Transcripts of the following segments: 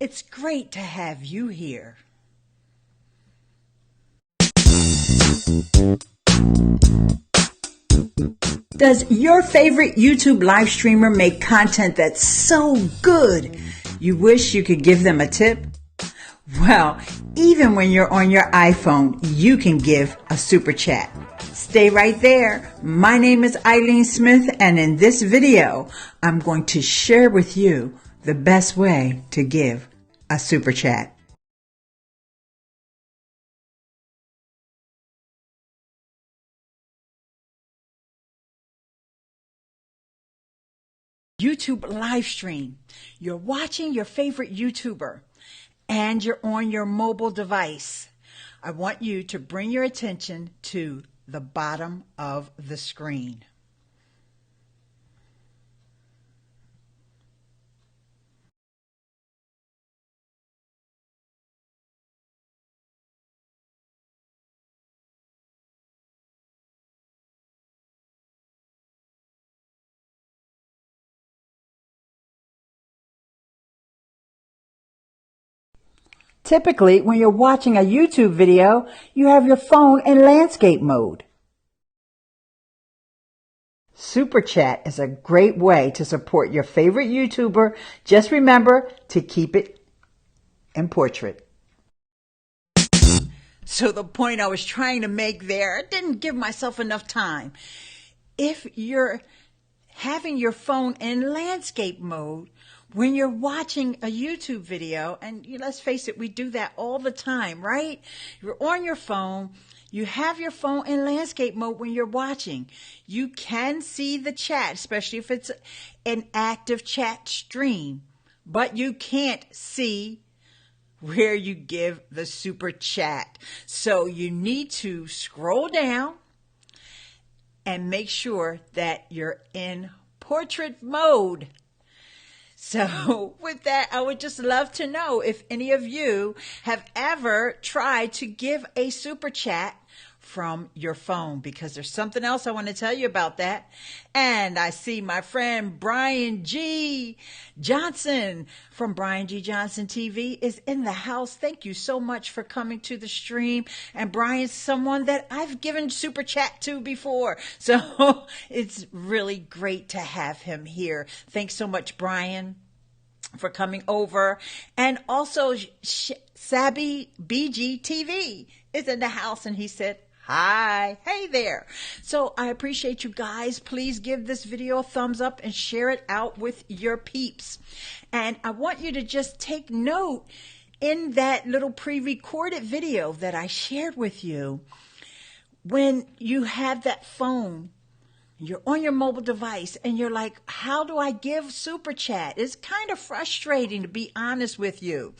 It's great to have you here. Does your favorite YouTube live streamer make content that's so good you wish you could give them a tip? Well, even when you're on your iPhone, you can give a super chat. Stay right there. My name is Eileen Smith, and in this video, I'm going to share with you the best way to give a super chat. YouTube live stream. You're watching your favorite YouTuber and you're on your mobile device. I want you to bring your attention to the bottom of the screen. Typically, when you're watching a YouTube video, you have your phone in landscape mode. Super Chat is a great way to support your favorite YouTuber. Just remember to keep it in portrait. So the point I was trying to make there, I didn't give myself enough time. If you're having your phone in landscape mode, when you're watching a YouTube video, and let's face it, we do that all the time, right? You're on your phone, you have your phone in landscape mode when you're watching. You can see the chat, especially if it's an active chat stream, but you can't see where you give the super chat. So you need to scroll down and make sure that you're in portrait mode. So with that, I would just love to know if any of you have ever tried to give a super chat from your phone, because there's something else I want to tell you about that. And I see my friend Brian G. Johnson from Brian G. Johnson TV is in the house. Thank you so much for coming to the stream. And Brian's someone that I've given super chat to before. So it's really great to have him here. Thanks so much, Brian, for coming over. And also Sabby BG TV is in the house, and he said, hi. Hey there. So I appreciate you guys. Please give this video a thumbs up and share it out with your peeps. And I want you to just take note in that little pre-recorded video that I shared with you. When you have that phone, you're on your mobile device and you're like, how do I give super chat? It's kind of frustrating, to be honest with you.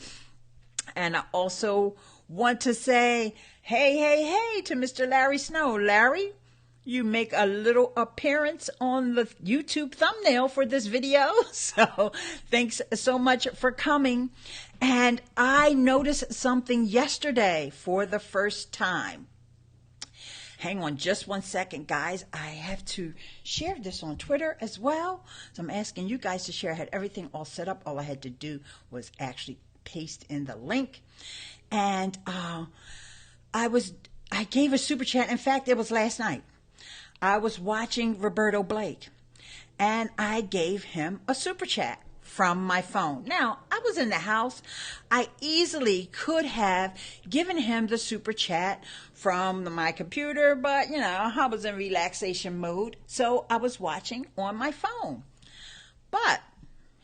And I also want to say, hey to Mr. Larry Snow. Larry, you make a little appearance on the YouTube thumbnail for this video. So thanks so much for coming. And I noticed something yesterday for the first time. Hang on just one second, guys. I have to share this on Twitter as well. So I'm asking you guys to share. I had everything all set up. All I had to do was actually paste in the link. And I gave a super chat. In fact, it was last night. I was watching Roberto Blake, and I gave him a super chat from my phone. Now, I was in the house. I easily could have given him the super chat from my computer, but I was in relaxation mode, so I was watching on my phone. But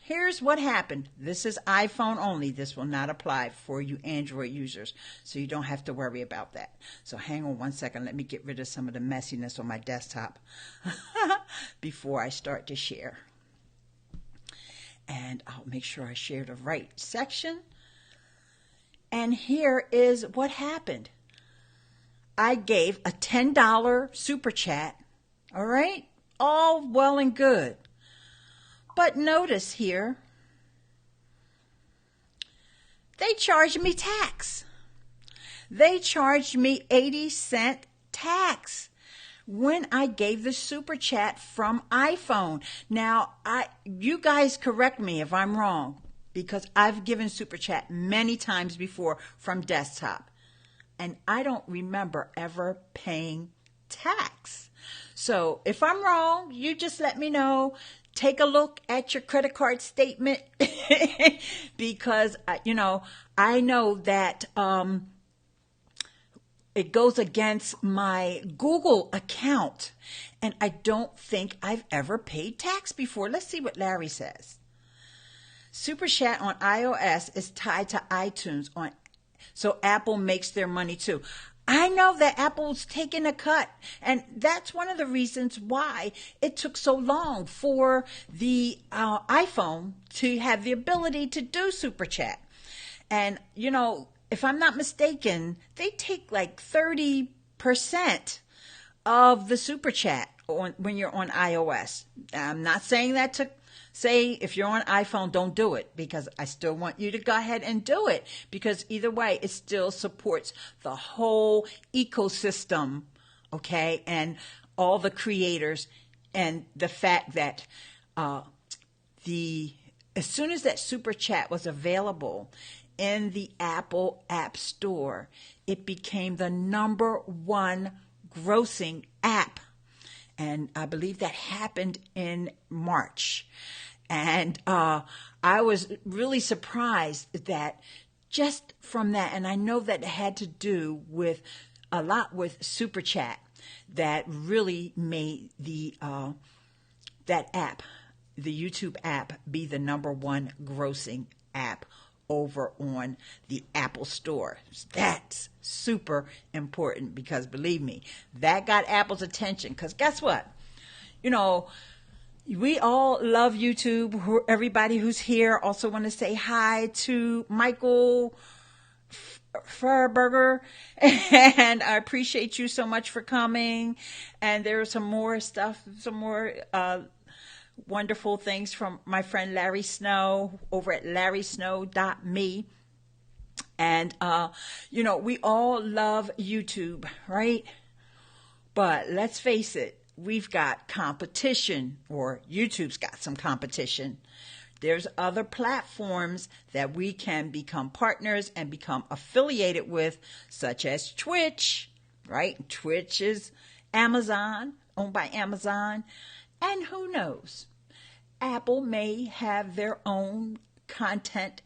here's what happened. This is iPhone only. This will not apply for you Android users, so you don't have to worry about that. So hang on one second. Let me get rid of some of the messiness on my desktop before I start to share. And I'll make sure I share the right section. And here is what happened. I gave a $10 super chat. All right? All well and good. But notice here, they charged me tax. They charged me 80-cent tax when I gave the super chat from iPhone. Now, you guys correct me if I'm wrong, because I've given Super Chat many times before from desktop, and I don't remember ever paying tax. So if I'm wrong, you just let me know. Take a look at your credit card statement because, I know that it goes against my Google account, and I don't think I've ever paid tax before. Let's see what Larry says. Super Chat on iOS is tied to iTunes so Apple makes their money too. I know that Apple's taking a cut, and that's one of the reasons why it took so long for the iPhone to have the ability to do Super Chat. And, if I'm not mistaken, they take like 30% of the Super Chat when you're on iOS. I'm not saying that to say if you're on iPhone, don't do it, because I still want you to go ahead and do it, because either way, it still supports the whole ecosystem, okay, and all the creators, and the fact that as soon as that Super Chat was available in the Apple App Store, it became the #1 grossing app. And I believe that happened in March. And I was really surprised that just from that, and I know that it had to do with a lot with Super Chat, that really made that app, the YouTube app, be the #1 grossing app over on the Apple Store. That's super important, because believe me, that got Apple's attention. Because guess what? We all love YouTube. Everybody who's here, also want to say hi to Michael Furberger, and I appreciate you so much for coming. And there's some more stuff, some more wonderful things from my friend Larry Snow over at larrysnow.me. And, we all love YouTube, right? But let's face it, we've got competition, or YouTube's got some competition. There's other platforms that we can become partners and become affiliated with, such as Twitch, right? Twitch is Amazon, owned by Amazon. And who knows? Apple may have their own content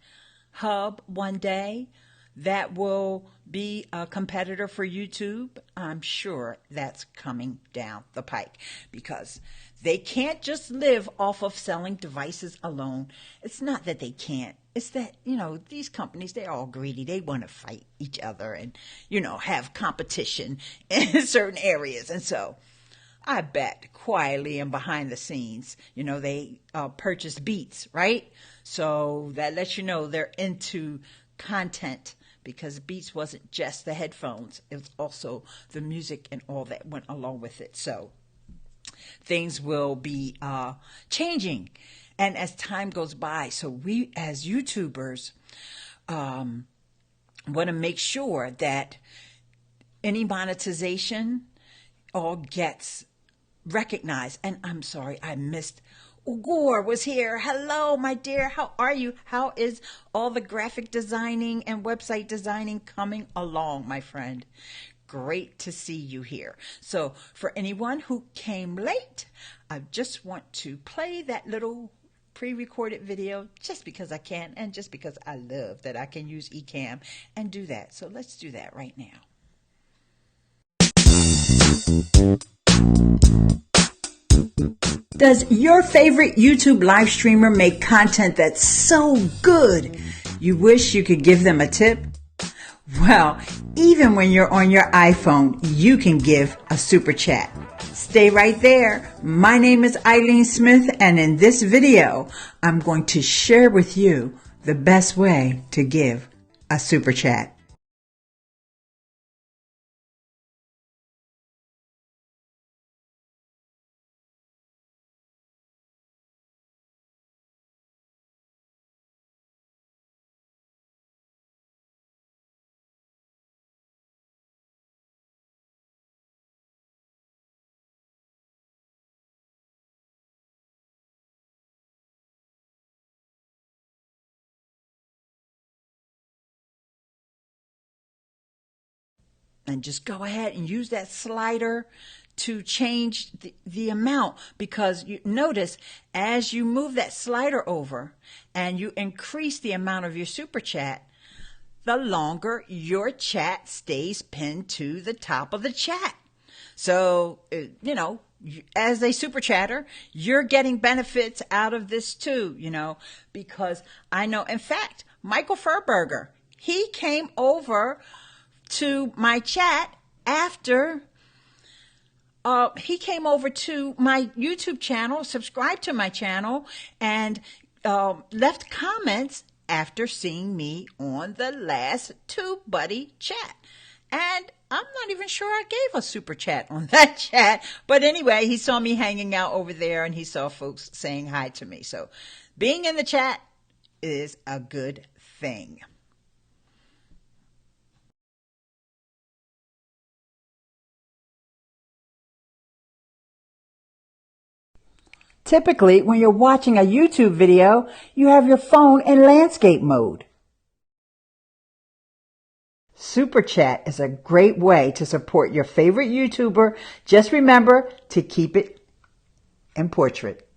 hub one day that will be a competitor for YouTube. I'm sure that's coming down the pike, because they can't just live off of selling devices alone. It's not that they can't. It's that, these companies, they're all greedy. They want to fight each other and, have competition in certain areas. And so I bet quietly and behind the scenes, they purchased Beats, right? So that lets you know they're into content, because Beats wasn't just the headphones. It was also the music and all that went along with it. So things will be changing. And as time goes by, so we as YouTubers want to make sure that any monetization all gets recognized. And I'm sorry, I missed. Ugur was here. Hello, my dear. How are you? How is all the graphic designing and website designing coming along, my friend? Great to see you here. So for anyone who came late, I just want to play that little pre-recorded video just because I can, and just because I love that I can use Ecamm and do that. So let's do that right now. Does your favorite YouTube live streamer make content that's so good you wish you could give them a tip? Well, even when you're on your iPhone, you can give a super chat. Stay right there. My name is Eileen Smith, and in this video, I'm going to share with you the best way to give a super chat. and just go ahead and use that slider to change the amount, because you notice as you move that slider over and you increase the amount of your super chat, the longer your chat stays pinned to the top of the chat. So, as a super chatter, you're getting benefits out of this too, because I know, in fact, Michael Furberger, he came over to my chat after he came over to my YouTube channel, subscribed to my channel, and left comments after seeing me on the last TubeBuddy chat. And I'm not even sure I gave a super chat on that chat. But anyway, he saw me hanging out over there and he saw folks saying hi to me. So being in the chat is a good thing. Typically, when you're watching a YouTube video, you have your phone in landscape mode. Super Chat is a great way to support your favorite YouTuber. Just remember to keep it in portrait.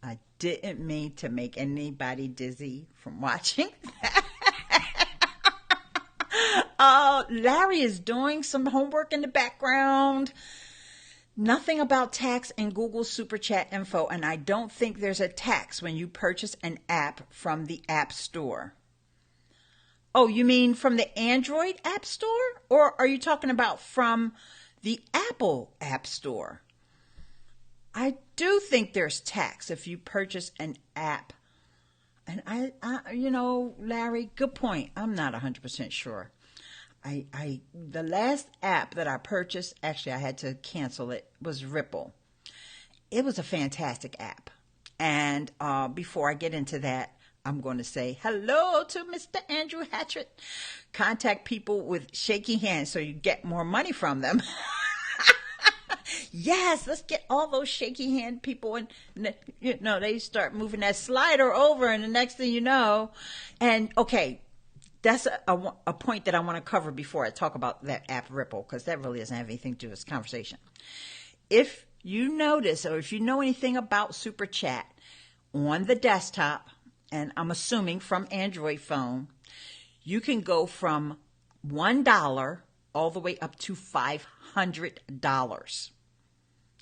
I didn't mean to make anybody dizzy from watching. Larry is doing some homework in the background. Nothing about tax in Google Super Chat info, and I don't think there's a tax when you purchase an app from the App Store. Oh, you mean from the Android App Store? Or are you talking about from the Apple App Store? I do think there's tax if you purchase an app. And Larry, good point. I'm not 100% sure. The last app that I purchased, actually I had to cancel it, was Ripple. It was a fantastic app. And before I get into that, I'm going to say hello to Mr. Andrew Hatchett. Contact people with shaky hands so you get more money from them. Yes, let's get all those shaky hand people, and they start moving that slider over, and the next thing you know, and okay, that's a point that I want to cover before I talk about that app Ripple, because that really doesn't have anything to do with this conversation. If you notice, or if you know anything about Super Chat on the desktop, and I'm assuming from Android phone, you can go from $1 all the way up to $500.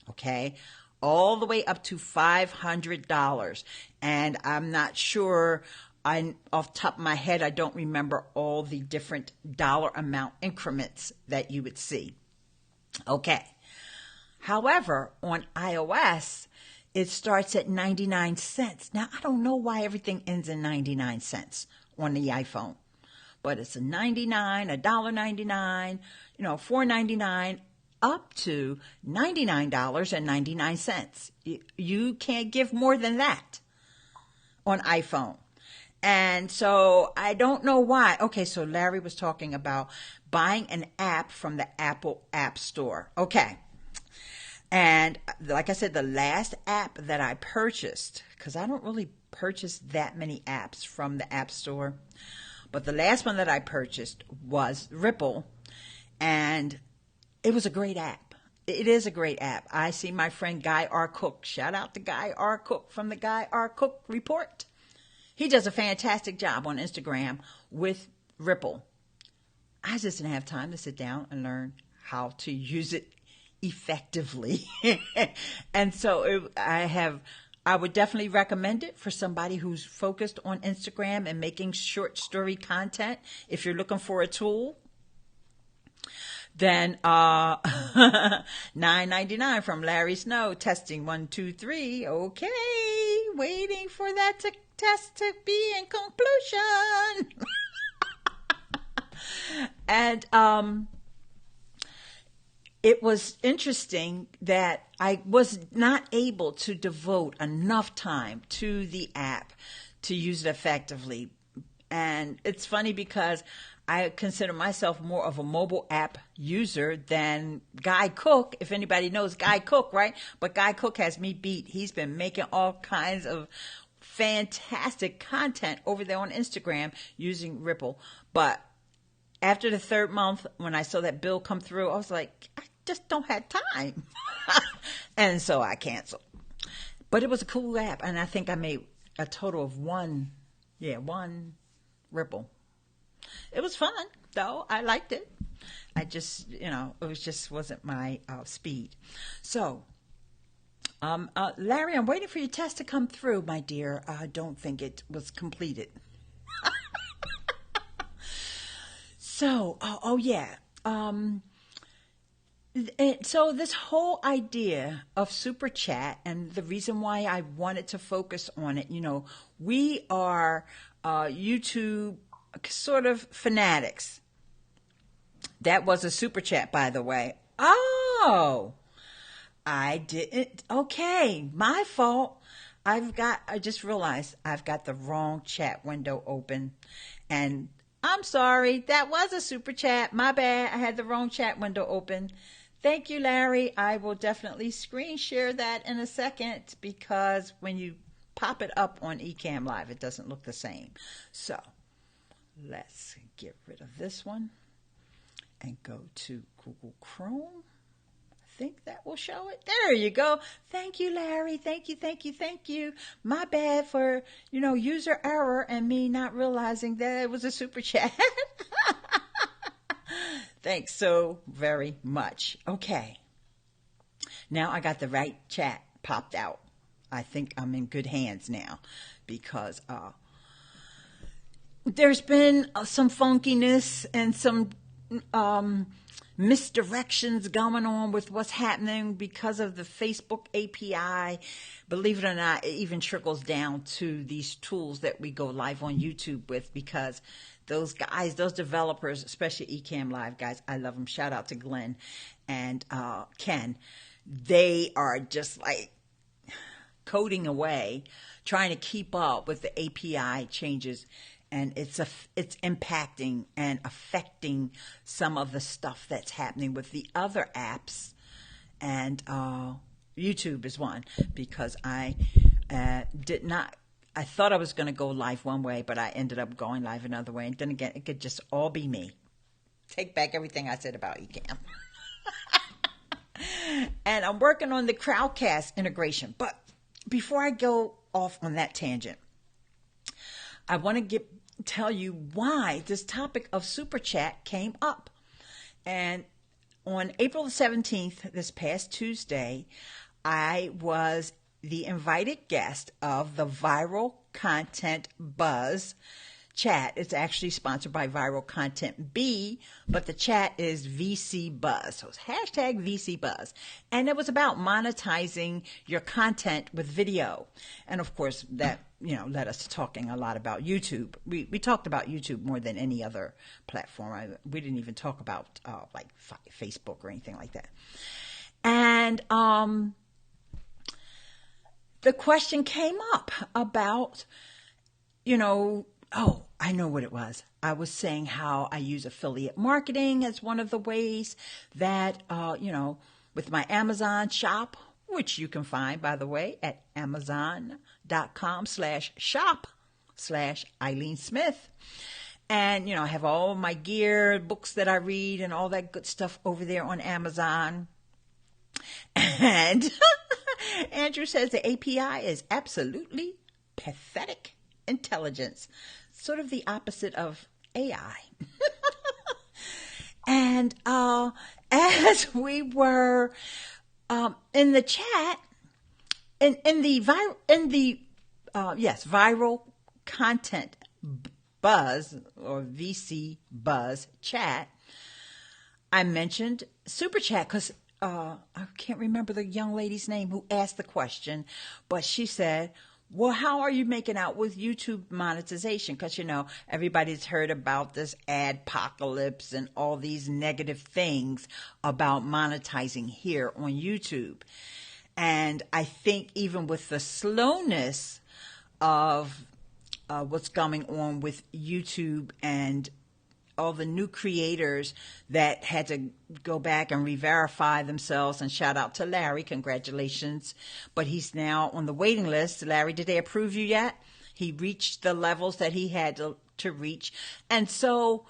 Okay? All the way up to $500. And I'm not sure, off the top of my head, I don't remember all the different dollar amount increments that you would see. Okay. However, on iOS, it starts at 99 cents. Now, I don't know why everything ends in 99 cents on the iPhone, but it's a 99, $1.99, $4.99, up to $99.99. You can't give more than that on iPhone. And so I don't know why. Okay, so Larry was talking about buying an app from the Apple App Store. Okay. And like I said, the last app that I purchased, because I don't really purchase that many apps from the App Store, but the last one that I purchased was Ripple, and it was a great app. It is a great app. I see my friend Guy R. Cook. Shout out to Guy R. Cook from the Guy R. Cook Report. He does a fantastic job on Instagram with Ripple. I just didn't have time to sit down and learn how to use it effectively. And so I would definitely recommend it for somebody who's focused on Instagram and making short story content. If you're looking for a tool, then $9.99 from Larry Snow. Testing 1, 2, 3. Okay, waiting for that test to be in conclusion. And it was interesting that I was not able to devote enough time to the app to use it effectively. And it's funny because I consider myself more of a mobile app user than Guy Cook. If anybody knows Guy Cook, right? But Guy Cook has me beat. He's been making all kinds of fantastic content over there on Instagram using Ripple. But after the third month, when I saw that bill come through, I was like, I just don't have time. And so I canceled. But it was a cool app, and I think I made a total of one ripple. It was fun, though. I liked it. I just, wasn't my speed. So, Larry, I'm waiting for your test to come through, my dear. I don't think it was completed. So, so this whole idea of Super Chat, and the reason why I wanted to focus on it, we are YouTube sort of fanatics. That was a Super Chat, by the way. Oh, I didn't. Okay, my fault. I just realized I've got the wrong chat window open, and I'm sorry. That was a Super Chat. My bad. I had the wrong chat window open. Thank you, Larry. I will definitely screen share that in a second, because when you pop it up on Ecamm Live, it doesn't look the same. So let's get rid of this one and go to Google Chrome. I think that will show it. There you go. Thank you, Larry. Thank you. My bad for, user error and me not realizing that it was a Super Chat. Thanks so very much. Okay. Now I got the right chat popped out. I think I'm in good hands now, because there's been some funkiness and some misdirections going on with what's happening because of the Facebook API. Believe it or not, it even trickles down to these tools that we go live on YouTube with, because those guys, those developers, especially Ecamm Live guys, I love them. Shout out to Glenn and Ken. They are just like coding away, trying to keep up with the API changes. And it's impacting and affecting some of the stuff that's happening with the other apps, and YouTube is one, because I thought I was going to go live one way, but I ended up going live another way. And then again, it could just all be me. Take back everything I said about Ecamm. And I'm working on the Crowdcast integration. But before I go off on that tangent, I want to tell you why this topic of Super Chat came up. And on April 17th, this past Tuesday, I was the invited guest of the Viral Content Buzz chat. It's actually sponsored by Viral Content B, but the chat is VC Buzz. So it's hashtag VC Buzz. And it was about monetizing your content with video. And of course, that led us to talking a lot about YouTube. We talked about YouTube more than any other platform. We didn't even talk about like Facebook or anything like that. And the question came up about, I know what it was. I was saying how I use affiliate marketing as one of the ways that, with my Amazon shop, which you can find, by the way, at amazon.com/shop/Eileen Smith. And, I have all my gear, books that I read, and all that good stuff over there on Amazon. And Andrew says the API is absolutely pathetic intelligence, sort of the opposite of AI. And as we were in the chat, in the Viral Content Buzz or VC Buzz chat, I mentioned Super Chat because I can't remember the young lady's name who asked the question, but she said, well, how are you making out with YouTube monetization? Because, everybody's heard about this adpocalypse and all these negative things about monetizing here on YouTube. And I think even with the slowness of what's going on with YouTube and all the new creators that had to go back and re-verify themselves, and shout out to Larry, congratulations. But he's now on the waiting list. Larry, did they approve you yet? He reached the levels that he had to reach. And so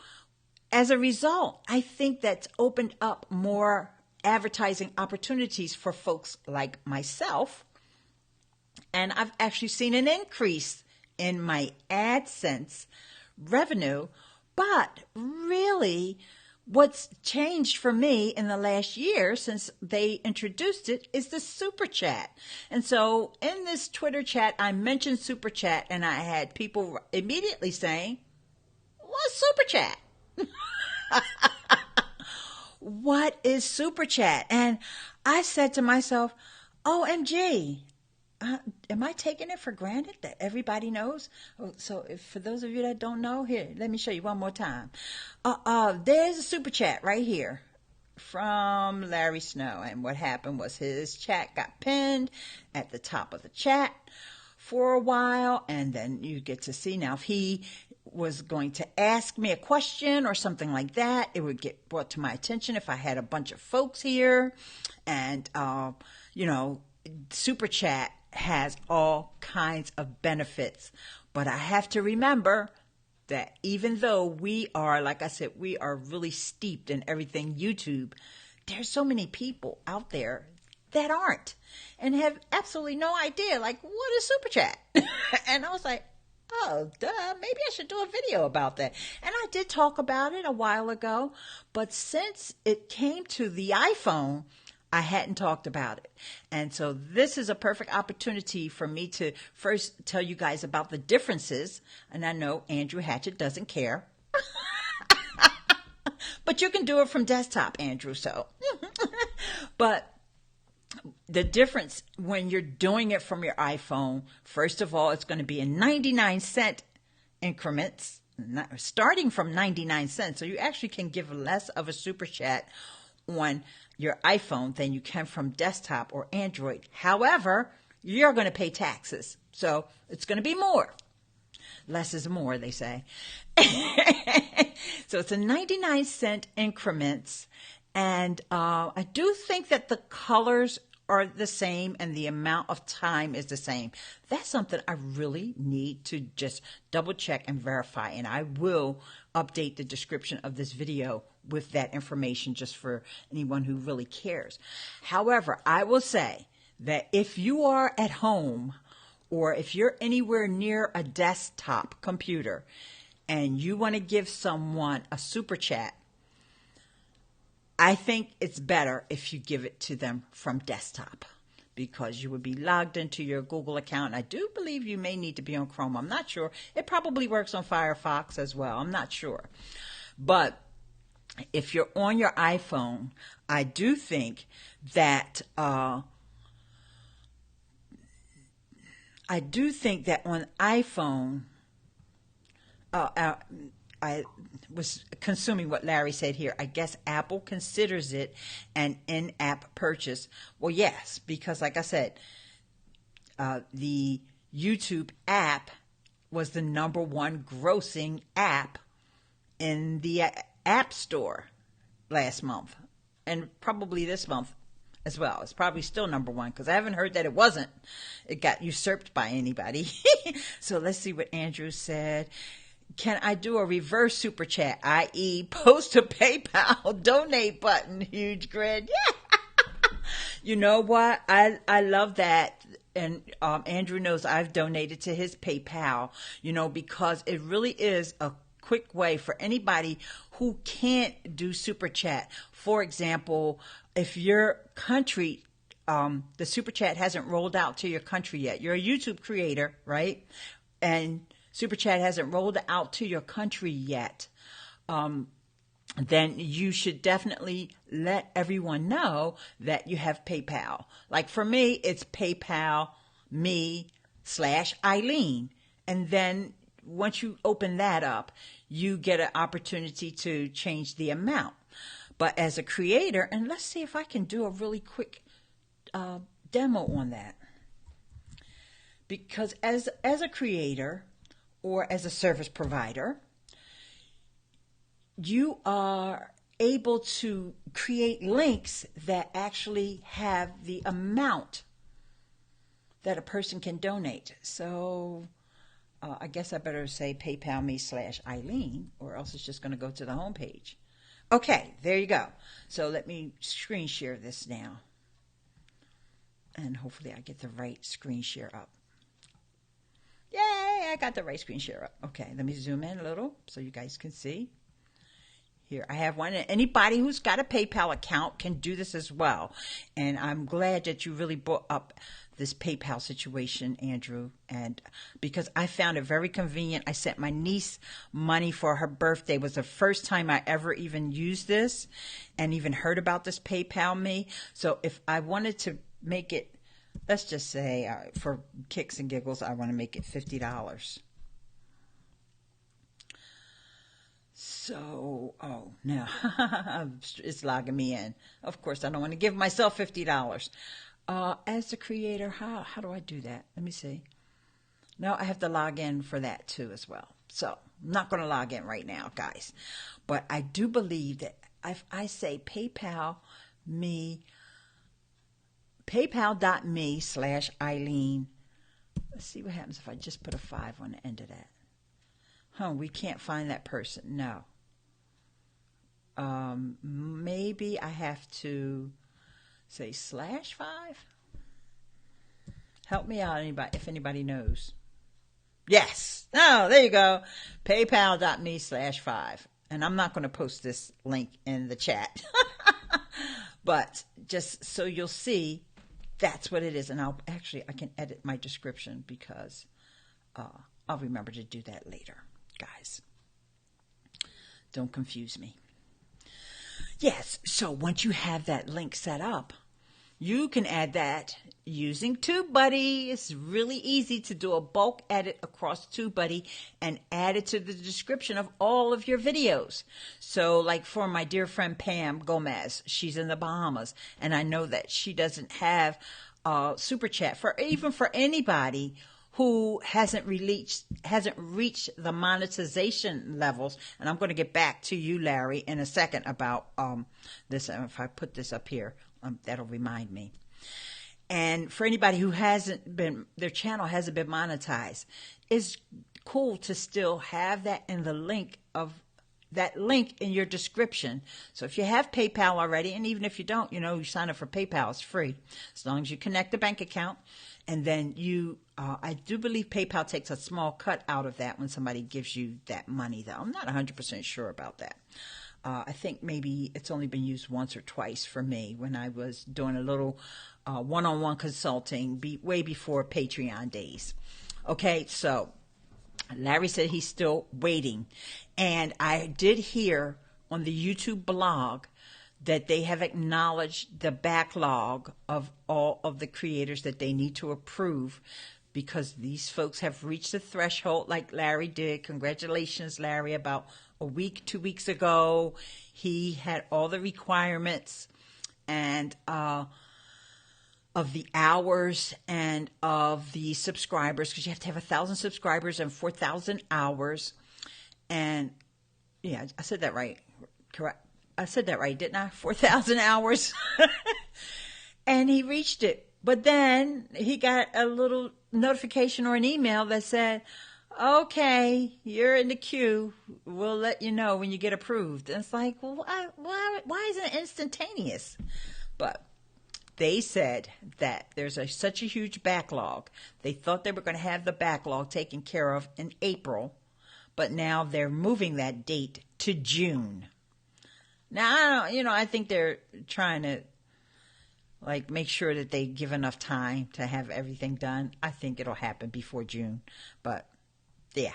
as a result, I think that's opened up more advertising opportunities for folks like myself. And I've actually seen an increase in my AdSense revenue. But really, what's changed for me in the last year since they introduced it is the Super Chat. And so in this Twitter chat, I mentioned Super Chat, and I had people immediately saying, "What's Super Chat?" What is Super Chat? And I said to myself, OMG, am I taking it for granted that everybody knows? So for those of you that don't know, here, let me show you one more time. There's a Super Chat right here from Larry Snow. And what happened was his chat got pinned at the top of the chat for a while. And then you get to see now if he was going to ask me a question or something like that, it would get brought to my attention if I had a bunch of folks here. And, Super Chat has all kinds of benefits. But I have to remember that even though we are, like I said, we are really steeped in everything YouTube, there's so many people out there that aren't and have absolutely no idea, like, what is Super Chat? And I was like, oh, duh, maybe I should do a video about that. And I did talk about it a while ago, but since it came to the iPhone, I hadn't talked about it. And so this is a perfect opportunity for me to first tell you guys about the differences. And I know Andrew Hatchett doesn't care. But you can do it from desktop, Andrew, so. But the difference when you're doing it from your iPhone, first of all, it's going to be in 99-cent increments, starting from 99 cents. So you actually can give less of a Super Chat on your iPhone than you can from desktop or Android. However, you're going to pay taxes. So it's going to be more. Less is more, they say. So it's a 99-cent increments. And I do think that the colors are the same and the amount of time is the same. That's something I really need to just double check and verify. And I will update the description of this video with that information just for anyone who really cares. However, I will say that if you are at home or if you're anywhere near a desktop computer and you want to give someone a Super Chat, I think it's better if you give it to them from desktop because you would be logged into your Google account. I do believe you may need to be on Chrome. I'm not sure. It probably works on Firefox as well. I'm not sure. But if you're on your iPhone, I do think that on iPhone, I was consuming what Larry said here. I guess Apple considers it an in-app purchase. Well, yes, because like I said, the YouTube app was the #1 grossing app in the App Store last month, and probably this month as well. It's probably still #1 because I haven't heard that it wasn't. It got usurped by anybody. So let's see what Andrew said. Can I do a reverse Super Chat, i.e. post a PayPal donate button? Huge grin. Yeah. You know what? I love that. And Andrew knows I've donated to his PayPal, because it really is a quick way for anybody who can't do Super Chat. For example, if your country, the Super Chat hasn't rolled out to your country yet. You're a YouTube creator, right? And Super Chat hasn't rolled out to your country yet, then you should definitely let everyone know that you have PayPal. Like for me, it's PayPal me/Eileen. And then once you open that up, you get an opportunity to change the amount. But as a creator, and let's see if I can do a really quick demo on that. Because as a creator, or as a service provider, you are able to create links that actually have the amount that a person can donate. So I guess I better say PayPal me/Eileen, or else it's just going to go to the homepage. Okay, there you go. So let me screen share this now. And hopefully I get the right screen share up. Yay, I got the right screen share up. Okay, let me zoom in a little so you guys can see. Here, I have one. Anybody who's got a PayPal account can do this as well. And I'm glad that you really brought up this PayPal situation, Andrew, and because I found it very convenient. I sent my niece money for her birthday. It was the first time I ever even used this and even heard about this PayPal me. So if I wanted to make it, let's just say for kicks and giggles, I want to make it $50. So, oh, no, it's logging me in. Of course, I don't want to give myself $50. As the creator, how do I do that? Let me see. No, I have to log in for that too as well. So, I'm not going to log in right now, guys. But I do believe that if I say PayPal me, PayPal.me/Eileen. Let's see what happens if I just put a 5 on the end of that. We can't find that person. No. Maybe I have to say /5. Help me out, anybody, if anybody knows. Yes. Oh, there you go. PayPal.me/5. And I'm not going to post this link in the chat. But just so you'll see, that's what it is. And I can edit my description because I'll remember to do that later. Guys, don't confuse me. Yes, so once you have that link set up, you can add that using TubeBuddy. It's really easy to do a bulk edit across TubeBuddy and add it to the description of all of your videos. So like for my dear friend Pam Gomez, she's in the Bahamas, and I know that she doesn't have Super Chat for anybody who hasn't reached the monetization levels. And I'm going to get back to you, Larry, in a second about this. If I put this up here, that'll remind me. And for anybody who their channel hasn't been monetized, it's cool to still have that in the link in your description. So if you have PayPal already, and even if you don't, you sign up for PayPal, it's free as long as you connect a bank account. And then I do believe PayPal takes a small cut out of that when somebody gives you that money, though. I'm not 100% sure about that. I think maybe it's only been used once or twice for me when I was doing a little one-on-one consulting way before Patreon days. Okay, so Larry said he's still waiting. And I did hear on the YouTube blog that they have acknowledged the backlog of all of the creators that they need to approve because these folks have reached the threshold like Larry did. Congratulations, Larry. About a week, 2 weeks ago, he had all the requirements and of the hours and of the subscribers, because you have to have 1,000 subscribers and 4,000 hours. And yeah, I said that right. Correct. I said that right, didn't I? 4,000 hours. And he reached it. But then he got a little notification or an email that said, okay, you're in the queue. We'll let you know when you get approved. And it's like, well, why isn't it instantaneous? But they said that there's such a huge backlog. They thought they were going to have the backlog taken care of in April, but now they're moving that date to June. Now, I think they're trying to make sure that they give enough time to have everything done. I think it'll happen before June, but yeah.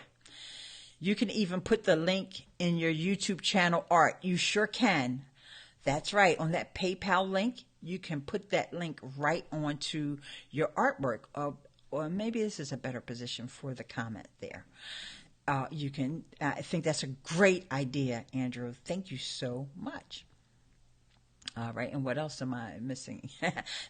You can even put the link in your YouTube channel art. You sure can. That's right. On that PayPal link, you can put that link right onto your artwork. Or maybe this is a better position for the comment there. You can. I think that's a great idea, Andrew. Thank you so much. All right, and what else am I missing?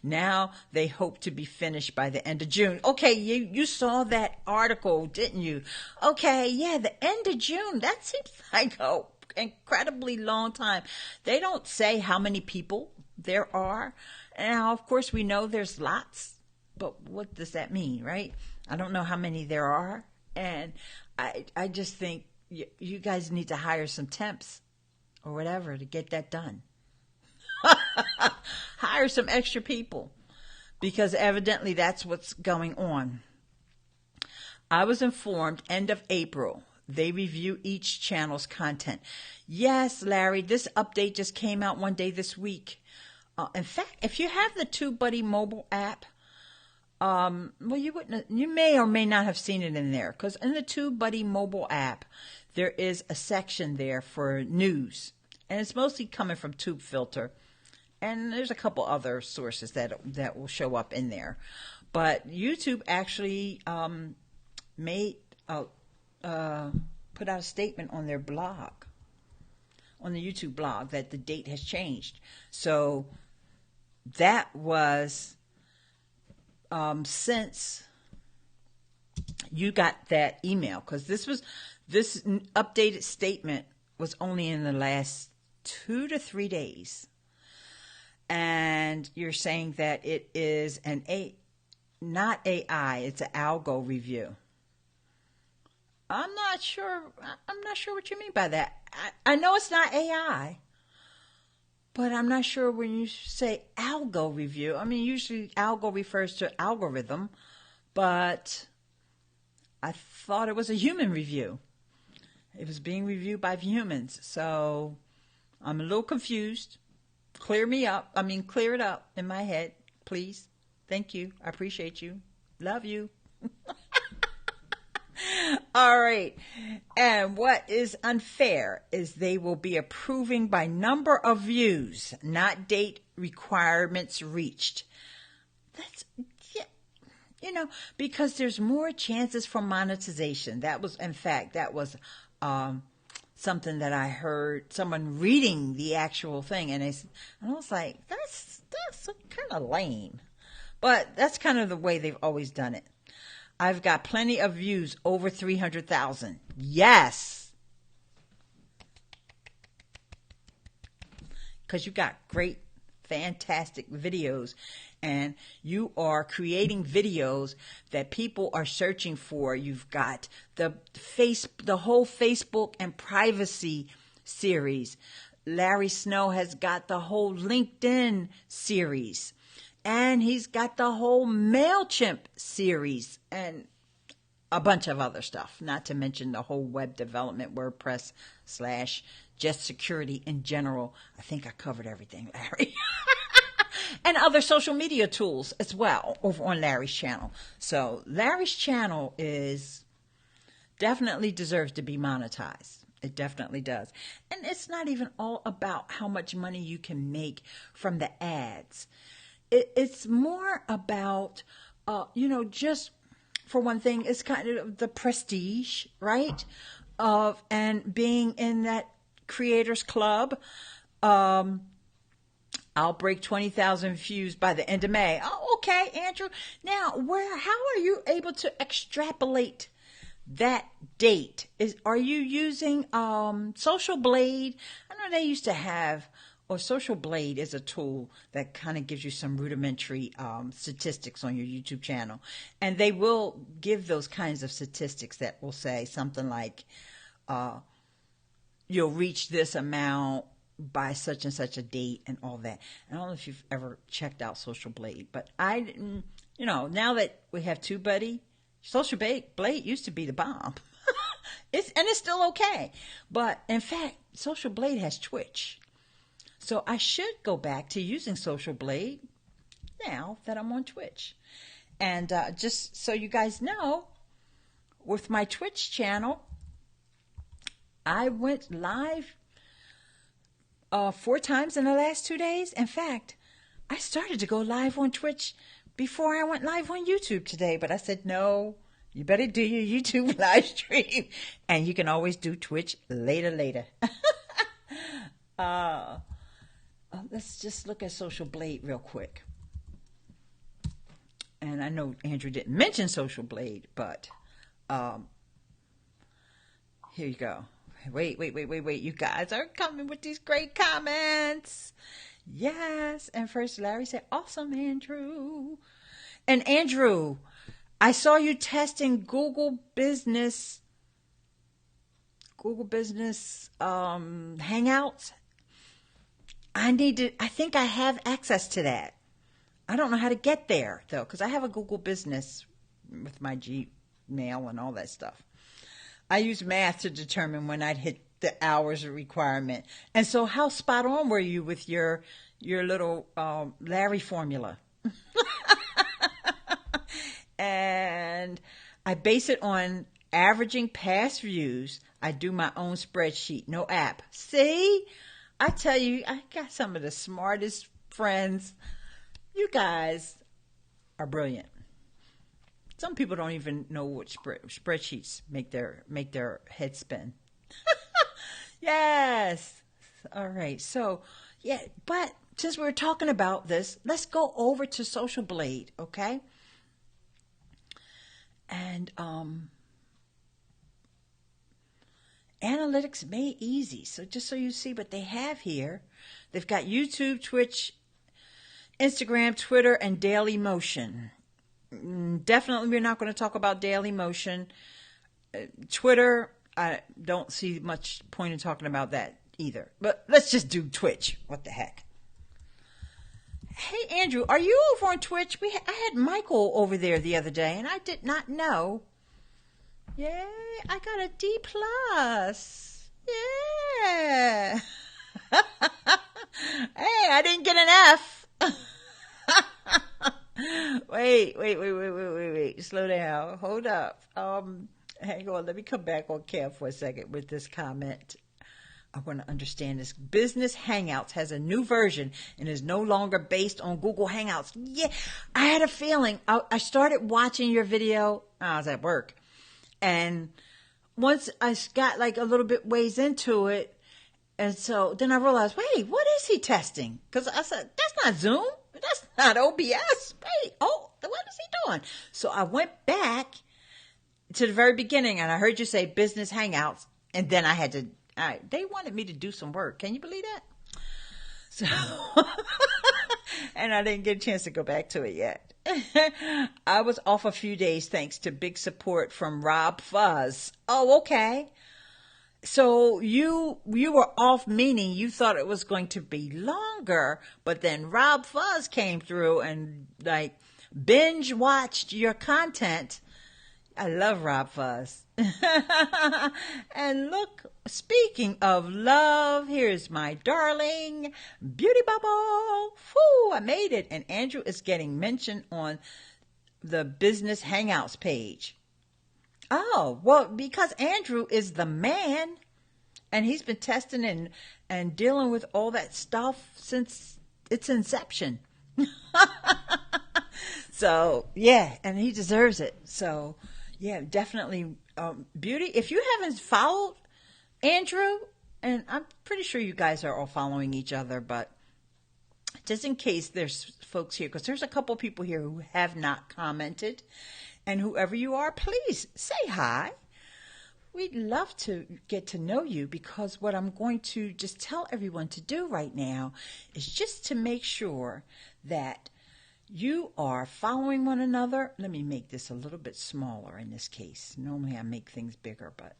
Now they hope to be finished by the end of June. Okay, you saw that article, didn't you? Okay, yeah, the end of June. That seems like an incredibly long time. They don't say how many people there are. Now, of course, we know there's lots, but what does that mean, right? I don't know how many there are. And I just think you guys need to hire some temps or whatever to get that done. Hire some extra people, because evidently that's what's going on. I was informed end of April they review each channel's content. Yes, Larry, this update just came out one day this week. In fact, if you have the TubeBuddy mobile app, well, you may or may not have seen it in there, because in the TubeBuddy mobile app, there is a section there for news, and it's mostly coming from TubeFilter, and there's a couple other sources that will show up in there. But YouTube actually put out a statement on their blog, on the YouTube blog, that the date has changed. So that was since you got that email, because this updated statement was only in the last 2 to 3 days, and you're saying that it is not AI, it's an algo review. I'm not sure what you mean by that. I know it's not AI, but I'm not sure when you say algo review. I mean, usually algo refers to algorithm, but I thought it was a human review. It was being reviewed by humans. So I'm a little confused. Clear it up in my head, please. Thank you. I appreciate you. Love you. All right. And what is unfair is they will be approving by number of views, not date requirements reached. That's, because there's more chances for monetization. That was something that I heard someone reading the actual thing, and I was like, that's kind of lame. But that's kind of the way they've always done it. I've got plenty of views, over 300,000. Yes. Because you got great, fantastic videos, and you are creating videos that people are searching for. You've got the whole Facebook and privacy series. Larry Snow has got the whole LinkedIn series. And he's got the whole MailChimp series and a bunch of other stuff, not to mention the whole web development, WordPress / just security in general. I think I covered everything, Larry. And other social media tools as well over on Larry's channel. So Larry's channel definitely deserves to be monetized. It definitely does. And it's not even all about how much money you can make from the ads. It's more about, just for one thing, it's kind of the prestige, right? And being in that creators club. I'll break 20,000 views by the end of May. Oh, okay, Andrew. Now, how are you able to extrapolate that date? Are you using Social Blade? I know they used to have. Or Social Blade is a tool that kind of gives you some rudimentary statistics on your YouTube channel. And they will give those kinds of statistics that will say something like, you'll reach this amount by such and such a date and all that. I don't know if you've ever checked out Social Blade, but I didn't, now that we have TubeBuddy, Social Blade used to be the bomb. It's still okay. But in fact, Social Blade has Twitch. So I should go back to using Social Blade now that I'm on Twitch. And just so you guys know, with my Twitch channel, I went live 4 times in the last 2 days. In fact, I started to go live on Twitch before I went live on YouTube today. But I said, no, you better do your YouTube live stream. And you can always do Twitch later. Let's just look at Social Blade real quick. And I know Andrew didn't mention Social Blade, but here you go. Wait. You guys are coming with these great comments. Yes. And first Larry said, awesome, Andrew. And Andrew, I saw you testing Google Business Hangouts. I think I have access to that. I don't know how to get there though, because I have a Google Business with my Gmail and all that stuff. I use math to determine when I'd hit the hours requirement. And so how spot on were you with your little Larry formula? And I base it on averaging past views. I do my own spreadsheet, no app. See? I tell you, I got some of the smartest friends. You guys are brilliant. Some people don't even know what spreadsheets make their head spin. Yes. All right. So, yeah, but since we're talking about this, let's go over to Social Blade, okay? And analytics made easy. So just so you see what they have here, they've got YouTube, Twitch, Instagram, Twitter, and Daily Motion. Definitely we're not going to talk about Daily Motion. Twitter, I don't see much point in talking about that either. But let's just do Twitch. What the heck? Hey, Andrew, are you over on Twitch? I had Michael over there the other day, and I did not know. Yay, I got a D+. Yeah. Hey, I didn't get an F. Wait. Slow down. Hold up. Hang on. Let me come back on Kev for a second with this comment. I want to understand this. Business Hangouts has a new version and is no longer based on Google Hangouts. Yeah, I had a feeling. I started watching your video. I was at work. And once I got like a little bit ways into it, and so then I realized, wait, what is he testing? Because I said, that's not Zoom. That's not OBS. Wait, what is he doing? So I went back to the very beginning and I heard you say Business Hangouts. And then I had to, they wanted me to do some work. Can you believe that? So, and I didn't get a chance to go back to it yet. I was off a few days thanks to big support from Rob Fuzz. Oh, okay. So you were off, meaning you thought it was going to be longer, but then Rob Fuzz came through and like binge watched your content. I love Rob Fuzz. And look, speaking of love, here's my darling Beauty Bubble. Whew, I made it. And Andrew is getting mentioned on the Business Hangouts page. Oh, well, because Andrew is the man. And he's been testing and dealing with all that stuff since its inception. So, yeah, and he deserves it. So, yeah, definitely. Beauty, if you haven't followed Andrew, and I'm pretty sure you guys are all following each other, but just in case there's folks here, because there's a couple people here who have not commented, and whoever you are, please say hi. We'd love to get to know you, because what I'm going to just tell everyone to do right now is just to make sure that you are following one another. Let me make this a little bit smaller in this case. Normally I make things bigger, but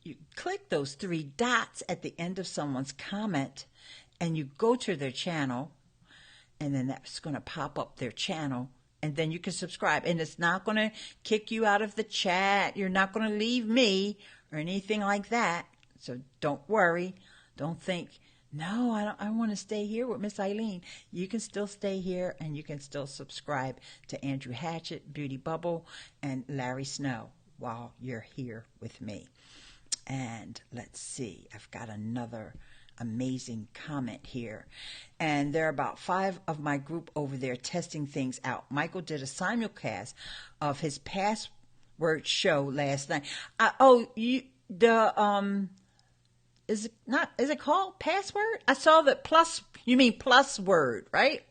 you click those three dots at the end of someone's comment and you go to their channel, and then that's going to pop up their channel, and then you can subscribe. And it's not going to kick you out of the chat. You're not going to leave me or anything like that. So don't worry. Don't think, no, I want to stay here with Miss Eileen. You can still stay here, and you can still subscribe to Andrew Hatchett, Beauty Bubble, and Larry Snow while you're here with me. And let's see, I've got another amazing comment here. And there are about 5 of my group over there testing things out. Michael did a simulcast of his password show last night. Is it called Password? I saw that you mean plus word, right?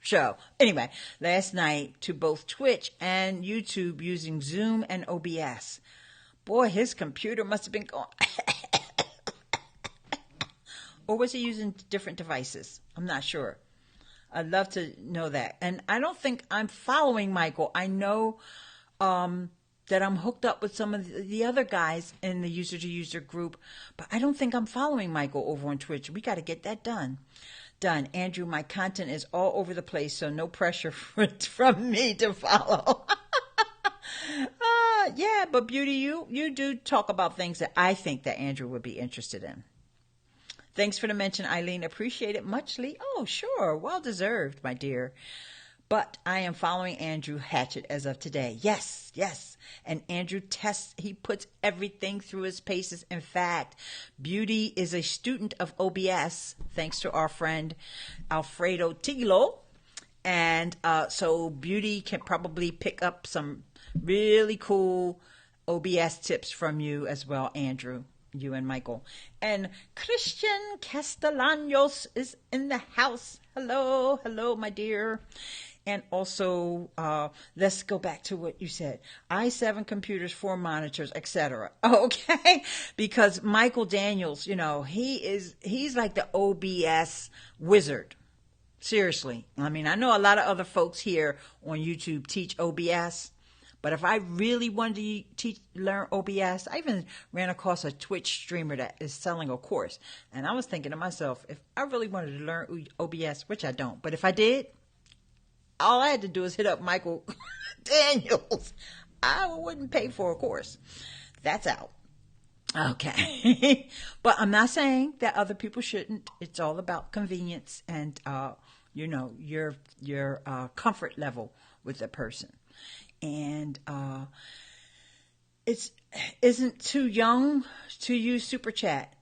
Show. Anyway, last night to both Twitch and YouTube using Zoom and OBS. Boy, his computer must have been going. Or was he using different devices? I'm not sure. I'd love to know that. And I don't think I'm following Michael. I know that I'm hooked up with some of the other guys in the user to user group, but I don't think I'm following Michael over on Twitch. We got to get that done. Andrew, my content is all over the place, so no pressure from me to follow. Yeah, but Beauty, you do talk about things that I think that Andrew would be interested in. Thanks for the mention, Eileen. Appreciate it muchly. Oh, sure. Well deserved, my dear. But I am following Andrew Hatchett as of today. Yes, yes. And Andrew tests, he puts everything through his paces. In fact, Beauty is a student of OBS, thanks to our friend Alfredo Tiglo. And so Beauty can probably pick up some really cool OBS tips from you as well, Andrew, you and Michael. And Christian Castellanos is in the house. Hello, hello, my dear. And also, let's go back to what you said. i7 computers, 4 monitors, etc. Okay? Because Michael Daniels, you know, he's like the OBS wizard. Seriously. I mean, I know a lot of other folks here on YouTube teach OBS, but if I really wanted to learn OBS, I even ran across a Twitch streamer that is selling a course. And I was thinking to myself, if I really wanted to learn OBS, which I don't, but if I did, all I had to do is hit up Michael Daniels. I wouldn't pay for a course. That's out. Okay. But I'm not saying that other people shouldn't. It's all about convenience and, you know, your comfort level with the person. And it isn't too young to use Super Chat.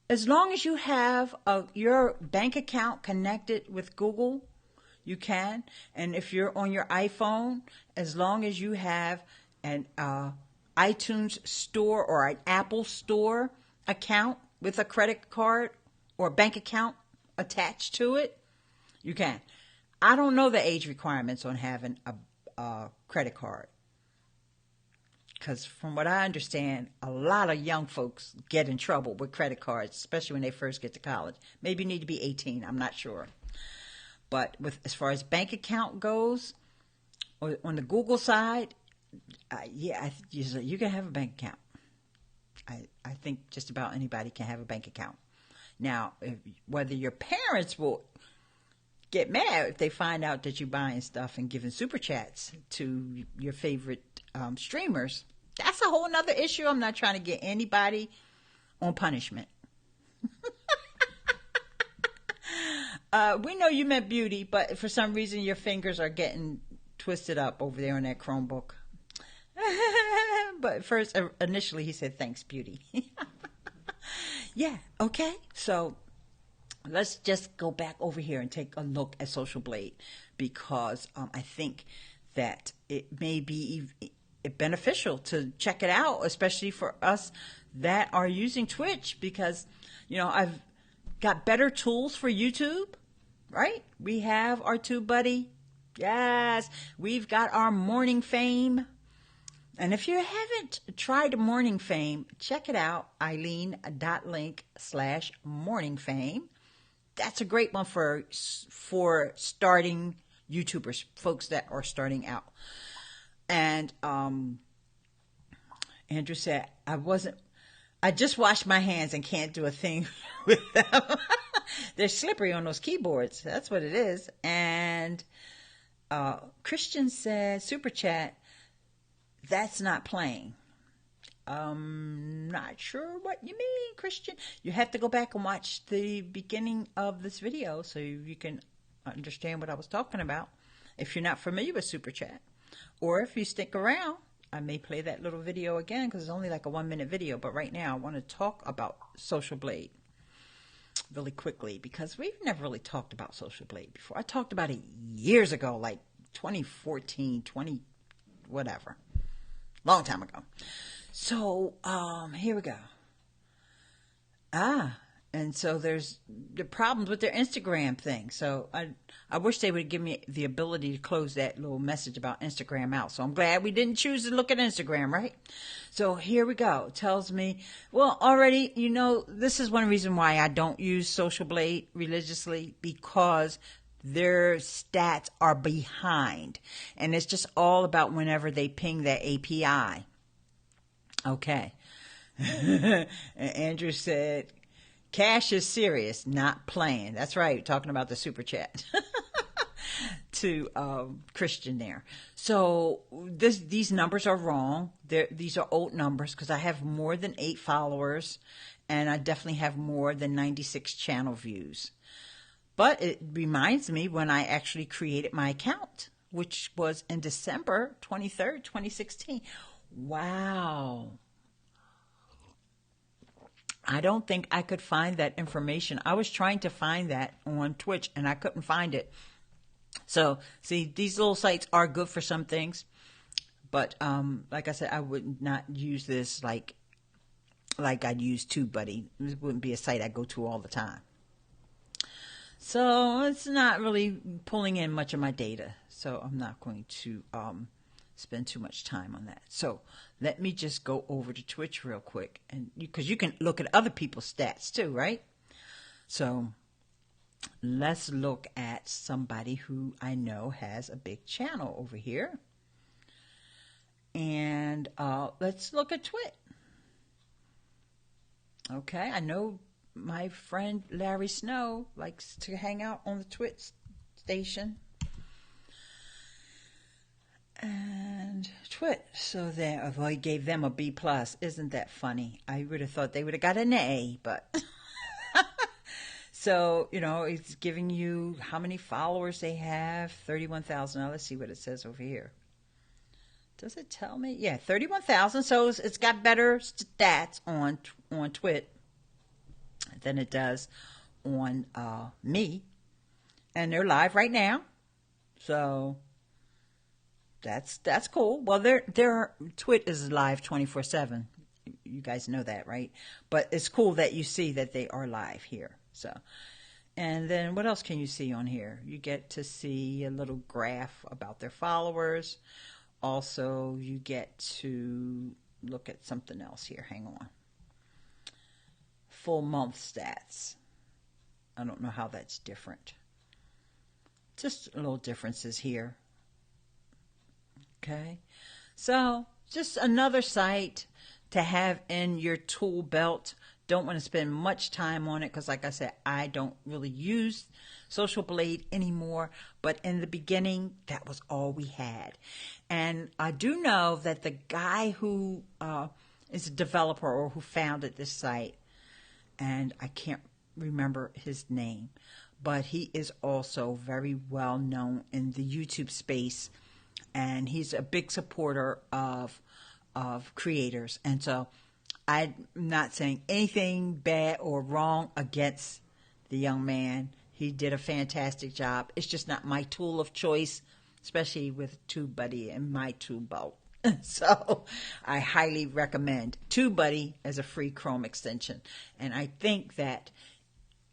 As long as you have your bank account connected with Google, you can. And if you're on your iPhone, as long as you have an iTunes store or an Apple store account with a credit card or a bank account attached to it, you can. I don't know the age requirements on having a credit card. Because from what I understand, a lot of young folks get in trouble with credit cards, especially when they first get to college. Maybe you need to be 18. I'm not sure. But as far as bank account goes, on the Google side, you can have a bank account. I think just about anybody can have a bank account. Now, whether your parents will get mad if they find out that you're buying stuff and giving super chats to your favorite streamers, that's a whole nother issue. I'm not trying to get anybody on punishment. We know you meant Beauty, but for some reason your fingers are getting twisted up over there on that Chromebook. But first, initially he said, thanks, Beauty. Yeah, okay. So let's just go back over here and take a look at Social Blade, because I think that it may be beneficial to check it out, especially for us that are using Twitch, because, you know, I've got better tools for YouTube, right? We have our TubeBuddy. Yes, we've got our Morning Fame. And if you haven't tried Morning Fame, check it out, eileen.link/morningfame. That's a great one for starting YouTubers, folks that are starting out. And Andrew said, I just washed my hands and can't do a thing with them. They're slippery on those keyboards. That's what it is. And Christian said, Super Chat, that's not playing. Not sure what you mean, Christian. You have to go back and watch the beginning of this video so you can understand what I was talking about if you're not familiar with Super Chat. Or if you stick around, I may play that little video again because it's only like a 1-minute video. But right now I want to talk about Social Blade really quickly because we've never really talked about Social Blade before. I talked about it years ago, like 2014, whatever. Long time ago. So, here we go. And so there's the problems with their Instagram thing. So I wish they would give me the ability to close that little message about Instagram out. So I'm glad we didn't choose to look at Instagram, right? So here we go. It tells me, well, already, you know, this is one reason why I don't use Social Blade religiously, because their stats are behind. And it's just all about whenever they ping that API. Okay. And Andrew said, Cash is serious, not playing. That's right, talking about the super chat to Christian there. So these numbers are wrong. These are old numbers because I have more than 8 followers, and I definitely have more than 96 channel views. But it reminds me when I actually created my account, which was in December 23rd, 2016. Wow. I don't think I could find that information. I was trying to find that on Twitch and I couldn't find it. So, see, these little sites are good for some things, but like I said, I would not use this like I'd use TubeBuddy. It wouldn't be a site I go to all the time. So it's not really pulling in much of my data. So I'm not going to spend too much time on that. So let me just go over to Twitch real quick, and because you can look at other people's stats too, right? So let's look at somebody who I know has a big channel over here. And let's look at Twit. Okay, I know my friend Larry Snow likes to hang out on the Twit station. And Twit, so there, I gave them a B+. Isn't that funny? I would have thought they would have got an A, but... So, it's giving you how many followers they have, 31,000. Now, let's see what it says over here. Does it tell me? Yeah, 31,000. So it's got better stats on Twit than it does on me. And they're live right now. So that's cool. Well, their Twit is live 24/7. You guys know that, right? But it's cool that you see that they are live here. So, and then what else can you see on here? You get to see a little graph about their followers. Also, you get to look at something else here. Hang on. Full month stats. I don't know how that's different. Just little differences here. Okay. So, just another site to have in your tool belt. Don't want to spend much time on it because, like I said, I don't really use Social Blade anymore. But in the beginning, that was all we had. And I do know that the guy who is a developer or who founded this site, and I can't remember his name, but he is also very well known in the YouTube space. And he's a big supporter of creators. And so I'm not saying anything bad or wrong against the young man. He did a fantastic job. It's just not my tool of choice, especially with TubeBuddy and my tool belt. So I highly recommend TubeBuddy as a free Chrome extension. And I think that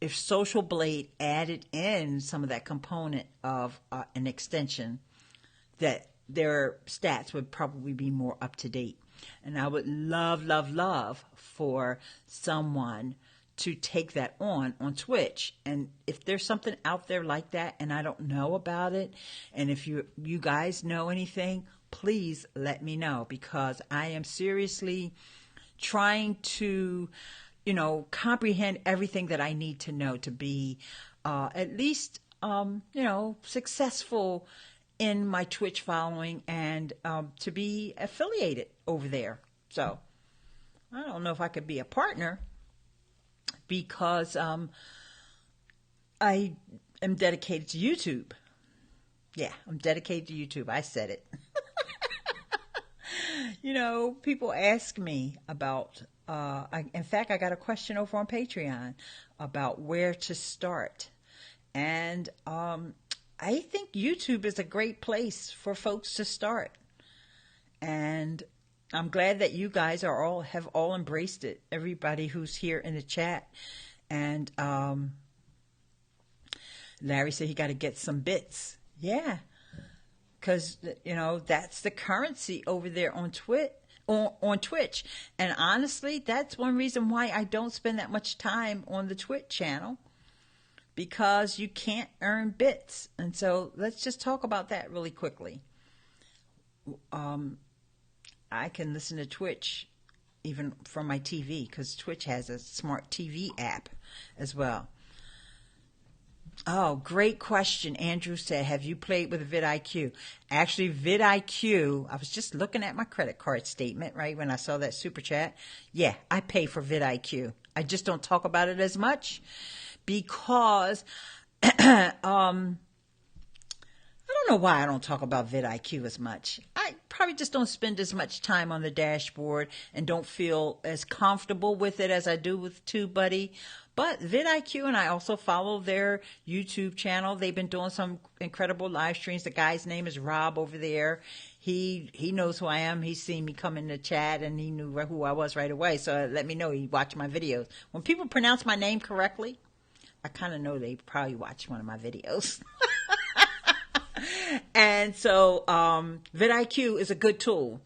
if Social Blade added in some of that component of an extension, that their stats would probably be more up to date. And I would love for someone to take that on Twitch. And if there's something out there like that and I don't know about it, and if you guys know anything, please let me know, because I am seriously trying to, comprehend everything that I need to know to be at least, successful in my Twitch following and to be affiliated over there. So I don't know if I could be a partner, because I am dedicated to YouTube. Yeah, I'm dedicated to YouTube. I said it. People ask me about, in fact, I got a question over on Patreon about where to start. And I think YouTube is a great place for folks to start. And I'm glad that you guys have all embraced it. Everybody who's here in the chat. And Larry said he got to get some bits. Yeah. Because, that's the currency over there on Twitch. And honestly, that's one reason why I don't spend that much time on the Twitch channel. because you can't earn bits. And so let's just talk about that really quickly. I can listen to Twitch even from my TV because Twitch has a smart TV app as well. Oh, great question. Andrew said, have you played with vidIQ? Actually, vidIQ, I was just looking at my credit card statement, right, when I saw that super chat. Yeah, I pay for vidIQ. I just don't talk about it as much because I don't know why I don't talk about vidIQ as much. I probably just don't spend as much time on the dashboard and don't feel as comfortable with it as I do with TubeBuddy. But vidIQ, and I also follow their YouTube channel. They've been doing some incredible live streams. The guy's name is Rob over there. He knows who I am. He's seen me come in the chat, and he knew who I was right away. So let me know he watched my videos. When people pronounce my name correctly, I kind of know they probably watched one of my videos. And so vidIQ is a good tool.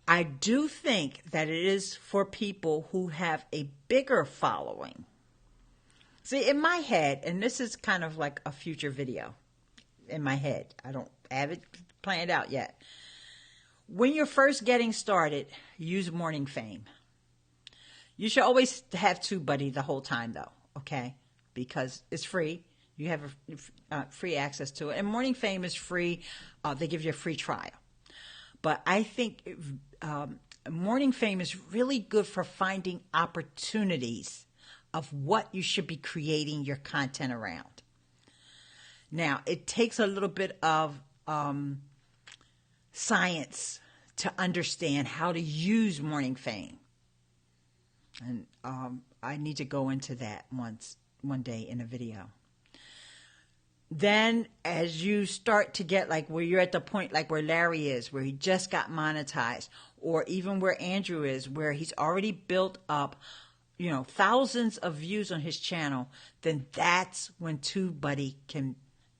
I do think that it is for people who have a bigger following. See, in my head, and this is kind of like a future video in my head. I don't have it planned out yet. When you're first getting started, use Morning Fame. You should always have TubeBuddy the whole time, though, okay? Because it's free. You have free access to it. And Morning Fame is free. They give you a free trial. But I think Morning Fame is really good for finding opportunities of what you should be creating your content around. Now, it takes a little bit of science to understand how to use Morning Fame. And I need to go into that one day in a video. Then as you start to get like where you're at the point like where Larry is, where he just got monetized, or even where Andrew is, where he's already built up thousands of views on his channel, then that's when TubeBuddy can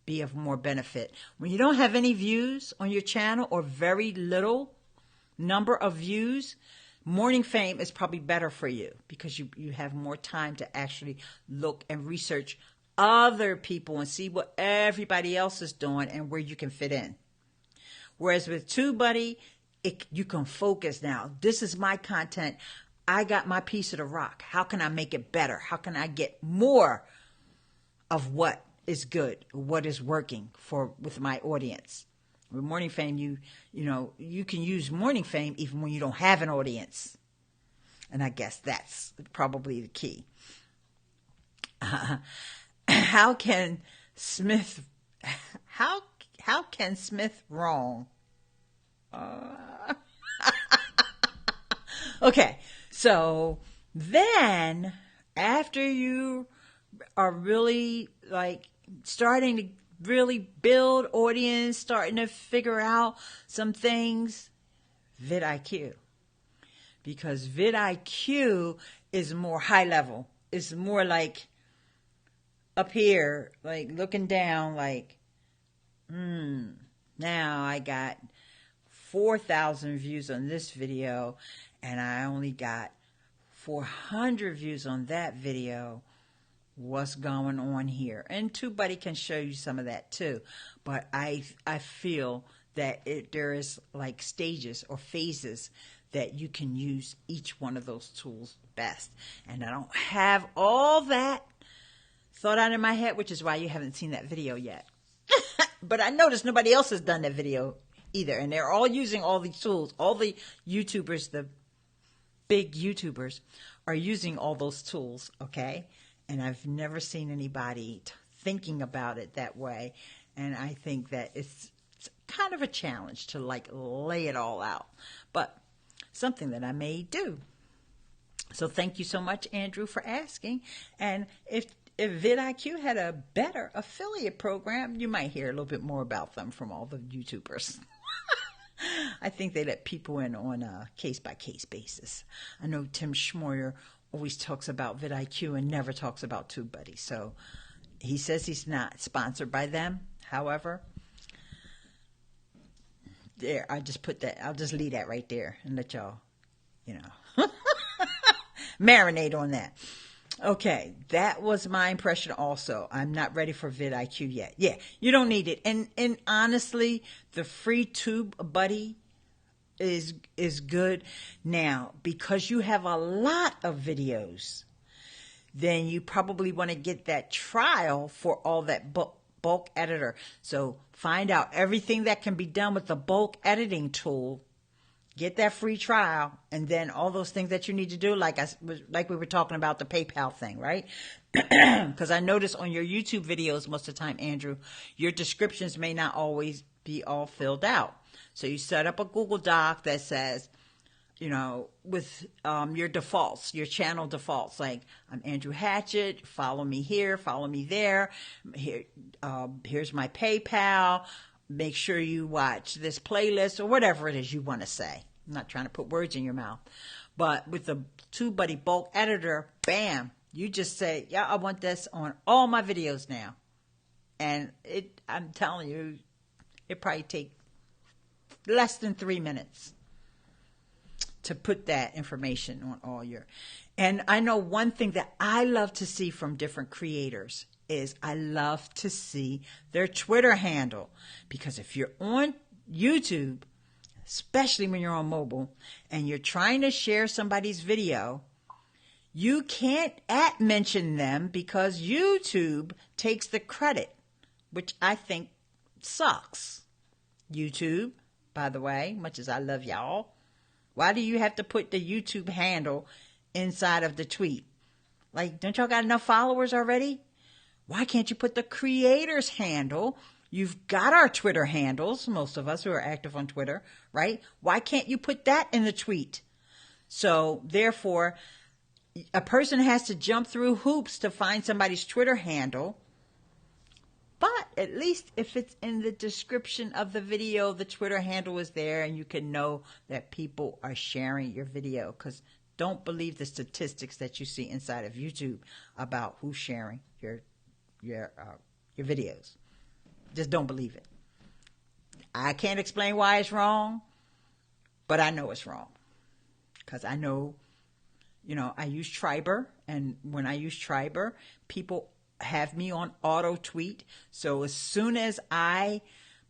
be of more benefit. When you don't have any views on your channel or very little number of views, Morning Fame is probably better for you because you have more time to actually look and research other people and see what everybody else is doing and where you can fit in. Whereas with TubeBuddy, you can focus now. This is my content. I got my piece of the rock. How can I make it better? How can I get more of what is good, what is working with my audience? With Morning Fame, you can use Morning Fame even when you don't have an audience. And I guess that's probably the key. How can Smith wrong? Okay, so then after you are really like starting to really build audience, starting to figure out some things, vidIQ. Because vidIQ is more high level. It's more like up here, like looking down, like, now I got 4,000 views on this video, and I only got 400 views on that video. What's going on here? And TubeBuddy can show you some of that too. But I feel that there is like stages or phases that you can use each one of those tools best. And I don't have all that thought out in my head, which is why you haven't seen that video yet. But I noticed nobody else has done that video either. And they're all using all these tools. All the YouTubers, the big YouTubers, are using all those tools, okay? And I've never seen anybody thinking about it that way. And I think that it's kind of a challenge to like lay it all out. But something that I may do. So thank you so much, Andrew, for asking. And if vidIQ had a better affiliate program, you might hear a little bit more about them from all the YouTubers. I think they let people in on a case-by-case basis. I know Tim Schmoyer always talks about vidIQ and never talks about TubeBuddy. So he says he's not sponsored by them. However, there, I just put that, I'll just leave that right there and let y'all, marinate on that. Okay, that was my impression also. I'm not ready for vidIQ yet. Yeah, you don't need it. And honestly, the free Tube Buddy is good. Now, because you have a lot of videos, then you probably want to get that trial for all that bulk editor. So find out everything that can be done with the bulk editing tool. Get that free trial, and then all those things that you need to do, like we were talking about the PayPal thing, right? Because I notice on your YouTube videos most of the time, Andrew, your descriptions may not always be all filled out. So you set up a Google Doc that says, with your defaults, your channel defaults, like I'm Andrew Hatchett, follow me here, follow me there. Here's my PayPal. Make sure you watch this playlist or whatever it is you want to say. I'm not trying to put words in your mouth. But with the TubeBuddy bulk editor, bam, you just say, yeah, I want this on all my videos now. And I'm telling you, it probably take less than 3 minutes to put that information on all your. And I know one thing that I love to see from different creators is I love to see their Twitter handle. Because if you're on YouTube, especially when you're on mobile, and you're trying to share somebody's video, you can't mention them because YouTube takes the credit, which I think sucks. YouTube, by the way, much as I love y'all, why do you have to put the YouTube handle inside of the tweet? Like, don't y'all got enough followers already? Why can't you put the creator's handle? You've got our Twitter handles, most of us who are active on Twitter, right? Why can't you put that in the tweet? So, therefore, a person has to jump through hoops to find somebody's Twitter handle. But at least if it's in the description of the video, the Twitter handle is there and you can know that people are sharing your video. Because don't believe the statistics that you see inside of YouTube about who's sharing your videos. Just don't believe it. I can't explain why it's wrong, but I know it's wrong. Because I know, I use Triber, and when I use Triber, people have me on auto tweet. So as soon as I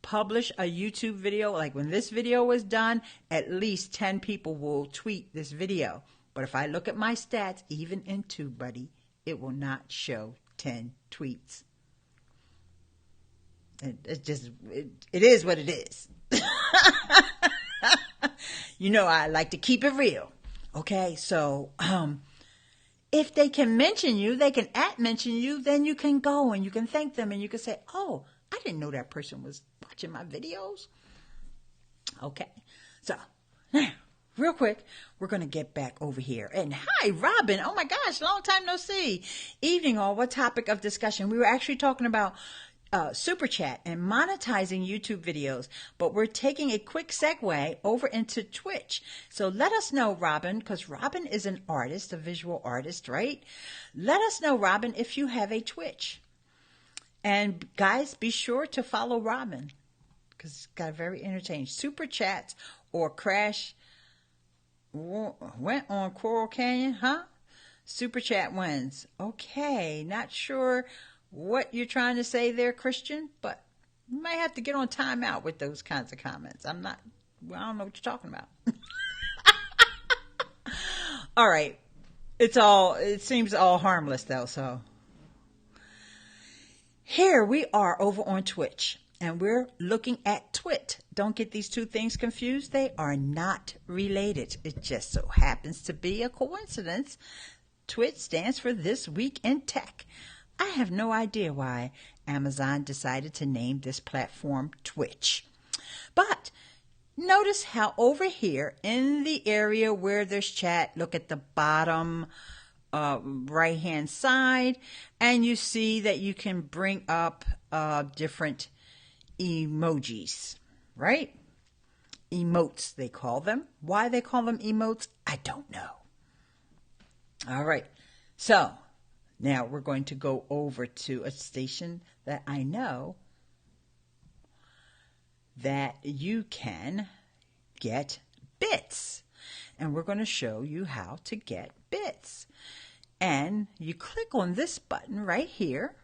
publish a YouTube video, like when this video was done, at least 10 people will tweet this video. But if I look at my stats, even in TubeBuddy, it will not show 10 tweets. It is what it is. I like to keep it real. Okay, so if they can mention you, they can mention you, then you can go and you can thank them and you can say, oh, I didn't know that person was watching my videos. Okay, so now, real quick, we're going to get back over here. And hi, Robin. Oh my gosh, long time no see. Evening all, what topic of discussion? We were actually talking about Super Chat and monetizing YouTube videos, but we're taking a quick segue over into Twitch. So let us know, Robin, because Robin is an artist, a visual artist, right? Let us know, Robin, if you have a Twitch. And guys, be sure to follow Robin because it's got very entertaining Super Chats or Crash went on Coral Canyon, huh? Super Chat wins. Okay, not sure what you're trying to say there, Christian, but you might have to get on timeout with those kinds of comments. I don't know what you're talking about. All right. It seems all harmless though, so. Here we are over on Twitch, and we're looking at Twit. Don't get these two things confused. They are not related. It just so happens to be a coincidence. Twit stands for This Week in Tech. I have no idea why Amazon decided to name this platform Twitch. But notice how over here in the area where there's chat, look at the bottom right hand side, and you see that you can bring up different emojis, right? Emotes, they call them. Why they call them emotes, I don't know. All right, so now we're going to go over to a station that I know that you can get bits. And we're going to show you how to get bits. And you click on this button right here,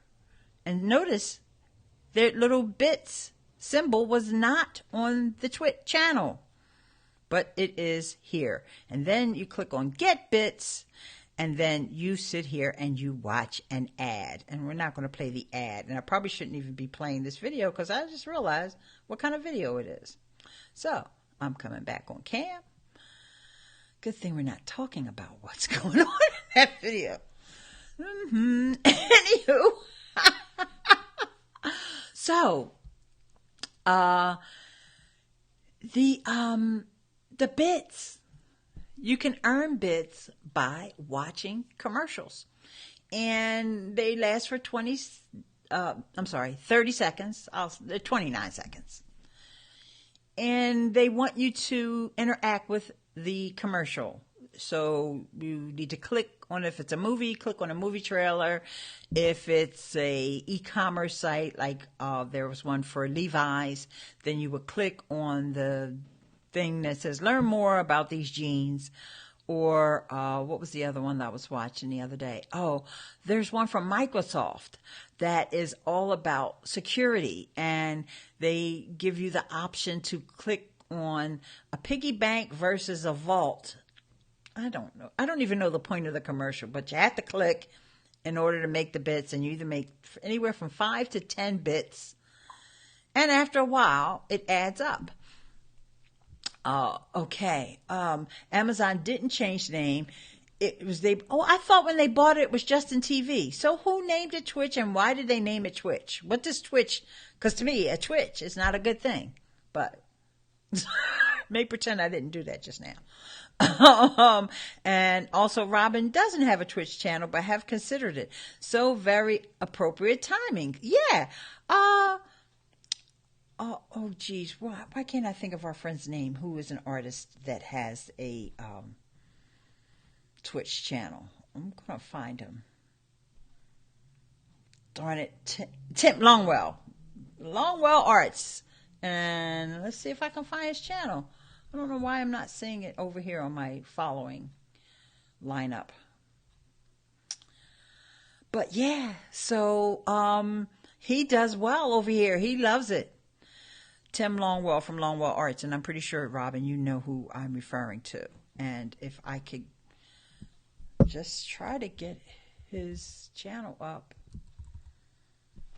and notice their little bits symbol was not on the Twitch channel, but it is here. And then you click on Get Bits, and then you sit here and you watch an ad. And we're not going to play the ad. And I probably shouldn't even be playing this video because I just realized what kind of video it is. So I'm coming back on cam. Good thing we're not talking about what's going on in that video. Anywho. So, the bits, you can earn bits by watching commercials, and they last for 30 seconds, 29 seconds. And they want you to interact with the commercial. So you need to click on, if it's a movie, click on a movie trailer. If it's a e-commerce site, like there was one for Levi's, then you would click on the thing that says learn more about these jeans. Or what was the other one that I was watching the other day? Oh, there's one from Microsoft that is all about security, and they give you the option to click on a piggy bank versus a vault. I don't know. I don't even know the point of the commercial, but you have to click in order to make the bits, and you either make anywhere from 5 to 10 bits, and after a while, it adds up. Okay. Amazon didn't change the name. I thought when they bought it was Justin TV. So who named it Twitch, and why did they name it Twitch? What does Twitch? Because to me, a Twitch is not a good thing. But may pretend I didn't do that just now. And also, Robin doesn't have a Twitch channel, but have considered it. So very appropriate timing. Yeah. Oh, geez. Why can't I think of our friend's name, who is an artist that has a Twitch channel? I'm going to find him. Darn it. Tim Longwell. Longwell Arts. And let's see if I can find his channel. I don't know why I'm not seeing it over here on my following lineup. But yeah, so he does well over here. He loves it. Tim Longwell from Longwell Arts, and I'm pretty sure, Robin, you know who I'm referring to. And if I could just try to get his channel up.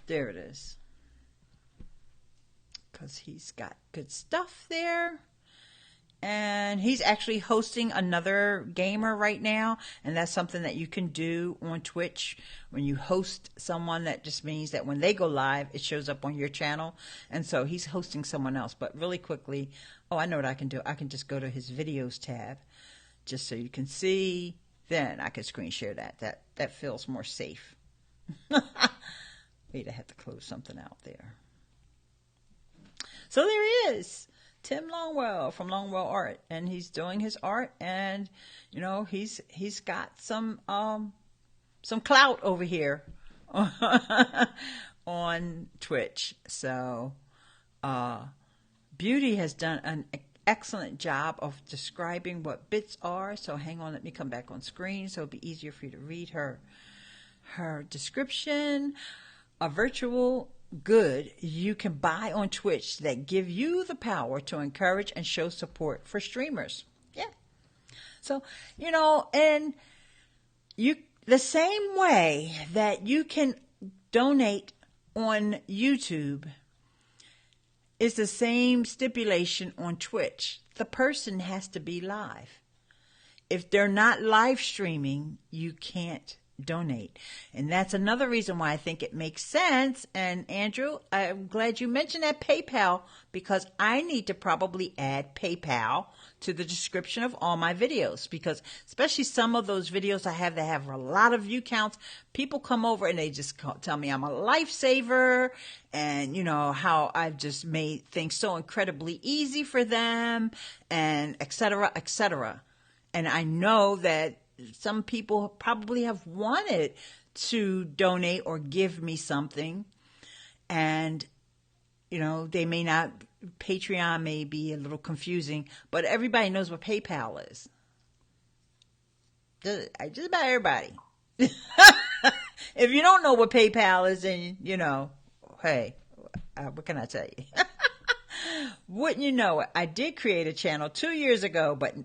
There it is. Because he's got good stuff there. And he's actually hosting another gamer right now. And that's something that you can do on Twitch. When you host someone, that just means that when they go live, it shows up on your channel. And so he's hosting someone else. But really quickly, I know what I can do. I can just go to his videos tab, just so you can see. Then I can screen share that. That feels more safe. Wait, I had to close something out there. So there he is. Tim Longwell from Longwell Art, and he's doing his art, and he's got some clout over here on Twitch. So Beauty has done an excellent job of describing what bits are. So hang on, let me come back on screen so it'll be easier for you to read her description. A virtual good you can buy on Twitch that give you the power to encourage and show support for streamers. Yeah. So, and the same way that you can donate on YouTube is the same stipulation on Twitch. The person has to be live. If they're not live streaming, you can't donate. And that's another reason why I think it makes sense. And Andrew, I'm glad you mentioned that PayPal, because I need to probably add PayPal to the description of all my videos, because especially some of those videos I have that have a lot of view counts, people come over and they just tell me I'm a lifesaver, and how I've just made things so incredibly easy for them, and et cetera, et cetera. And I know that some people probably have wanted to donate or give me something, and they may not. Patreon may be a little confusing, but everybody knows what PayPal is. Just about everybody. If you don't know what PayPal is, then, hey, what can I tell you? Wouldn't you know it? I did create a channel 2 years ago, but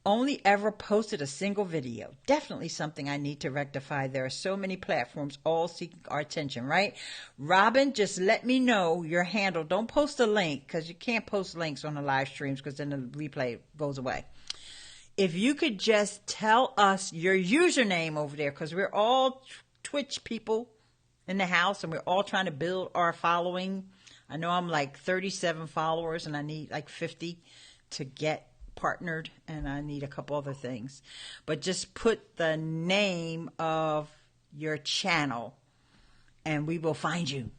only ever posted a single video. Definitely something I need to rectify. There are so many platforms all seeking our attention, right? Robin, just let me know your handle. Don't post a link, because you can't post links on the live streams, because then the replay goes away. If you could just tell us your username over there, because we're all Twitch people in the house, and we're all trying to build our following. I know I'm like 37 followers, and I need like 50 to get partnered, and I need a couple other things. But just put the name of your channel, and we will find you.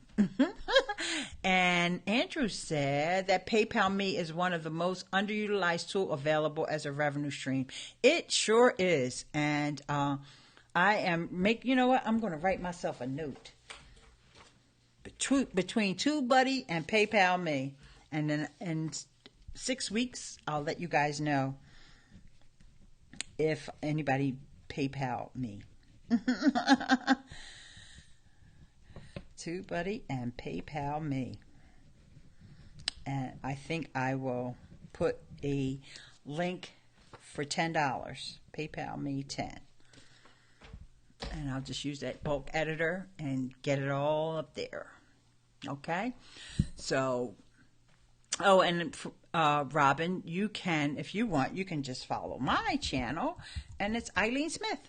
And Andrew said that PayPal Me is one of the most underutilized tool available as a revenue stream. It sure is. And I am you know what? I'm going to write myself a note. Between TubeBuddy and PayPal Me. And then in 6 weeks, I'll let you guys know if anybody PayPal me. TubeBuddy and PayPal Me. And I think I will put a link for $10. PayPal Me 10. And I'll just use that bulk editor and get it all up there. Okay? So, and Robin, you can, if you want, you can just follow my channel. And it's Eileen Smith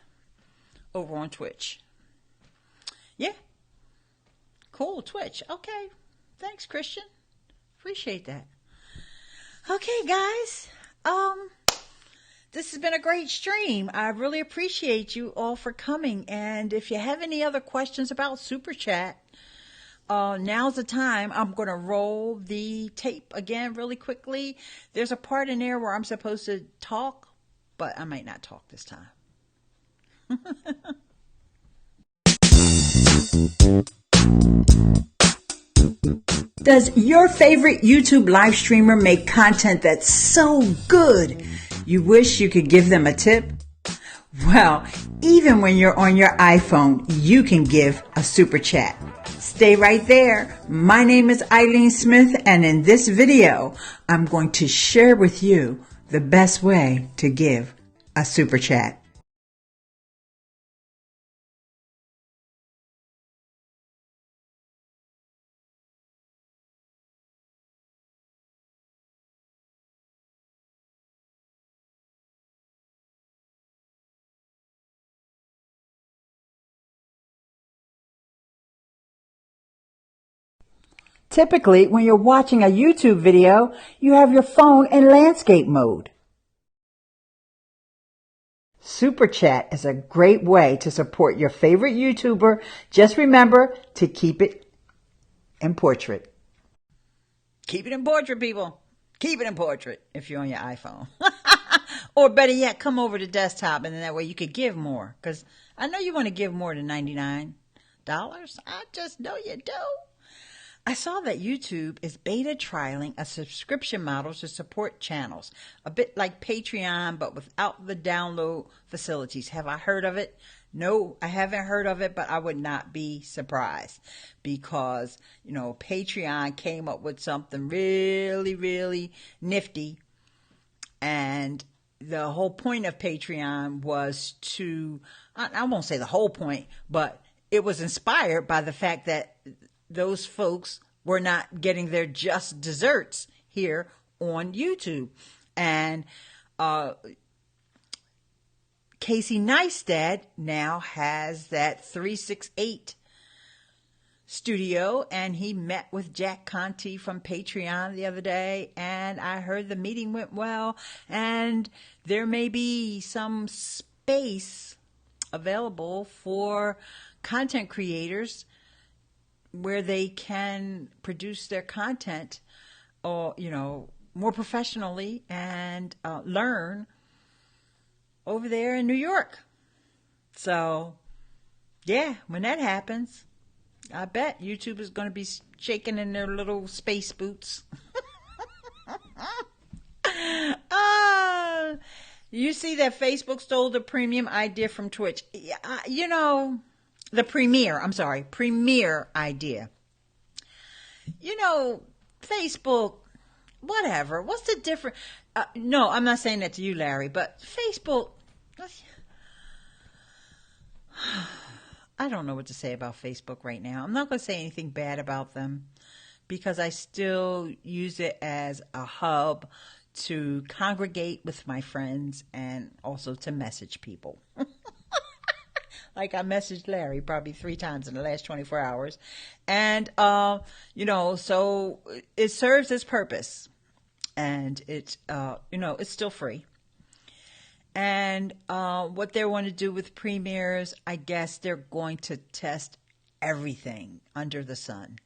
over on Twitch. Yeah. Cool, Twitch. Okay. Thanks, Christian. Appreciate that. Okay, guys. This has been a great stream. I really appreciate you all for coming. And if you have any other questions about Super Chat, now's the time. I'm going to roll the tape again really quickly. There's a part in there where I'm supposed to talk, but I might not talk this time. Does your favorite YouTube live streamer make content that's so good you wish you could give them a tip? Well, even when you're on your iPhone, you can give a super chat. Stay right there. My name is Eileen Smith, and in this video, I'm going to share with you the best way to give a super chat. Typically, when you're watching a YouTube video, you have your phone in landscape mode. Super Chat is a great way to support your favorite YouTuber. Just remember to keep it in portrait. Keep it in portrait, people. Keep it in portrait if you're on your iPhone. Or better yet, come over to desktop, and then that way you could give more. Because I know you want to give more than $99. I just know you do. I saw that YouTube is beta trialing a subscription model to support channels, a bit like Patreon, but without the download facilities. Have I heard of it? No, I haven't heard of it, but I would not be surprised because, Patreon came up with something really, really nifty. And the whole point of Patreon was to, I won't say the whole point, but it was inspired by the fact that those folks were not getting their just desserts here on YouTube. And Casey Neistat now has that 368 studio, and he met with Jack Conte from Patreon the other day, and I heard the meeting went well, and there may be some space available for content creators where they can produce their content or, more professionally and learn over there in New York. So, yeah, when that happens, I bet YouTube is going to be shaking in their little space boots. You see that Facebook stole the premium idea from Twitch. Yeah, the premier idea. Facebook, whatever. What's the difference? No, I'm not saying that to you, Larry, but Facebook, I don't know what to say about Facebook right now. I'm not going to say anything bad about them because I still use it as a hub to congregate with my friends and also to message people. Like I messaged Larry probably 3 times in the last 24 hours. And, so it serves its purpose. And it's still free. And what they want to do with premieres, I guess they're going to test everything under the sun.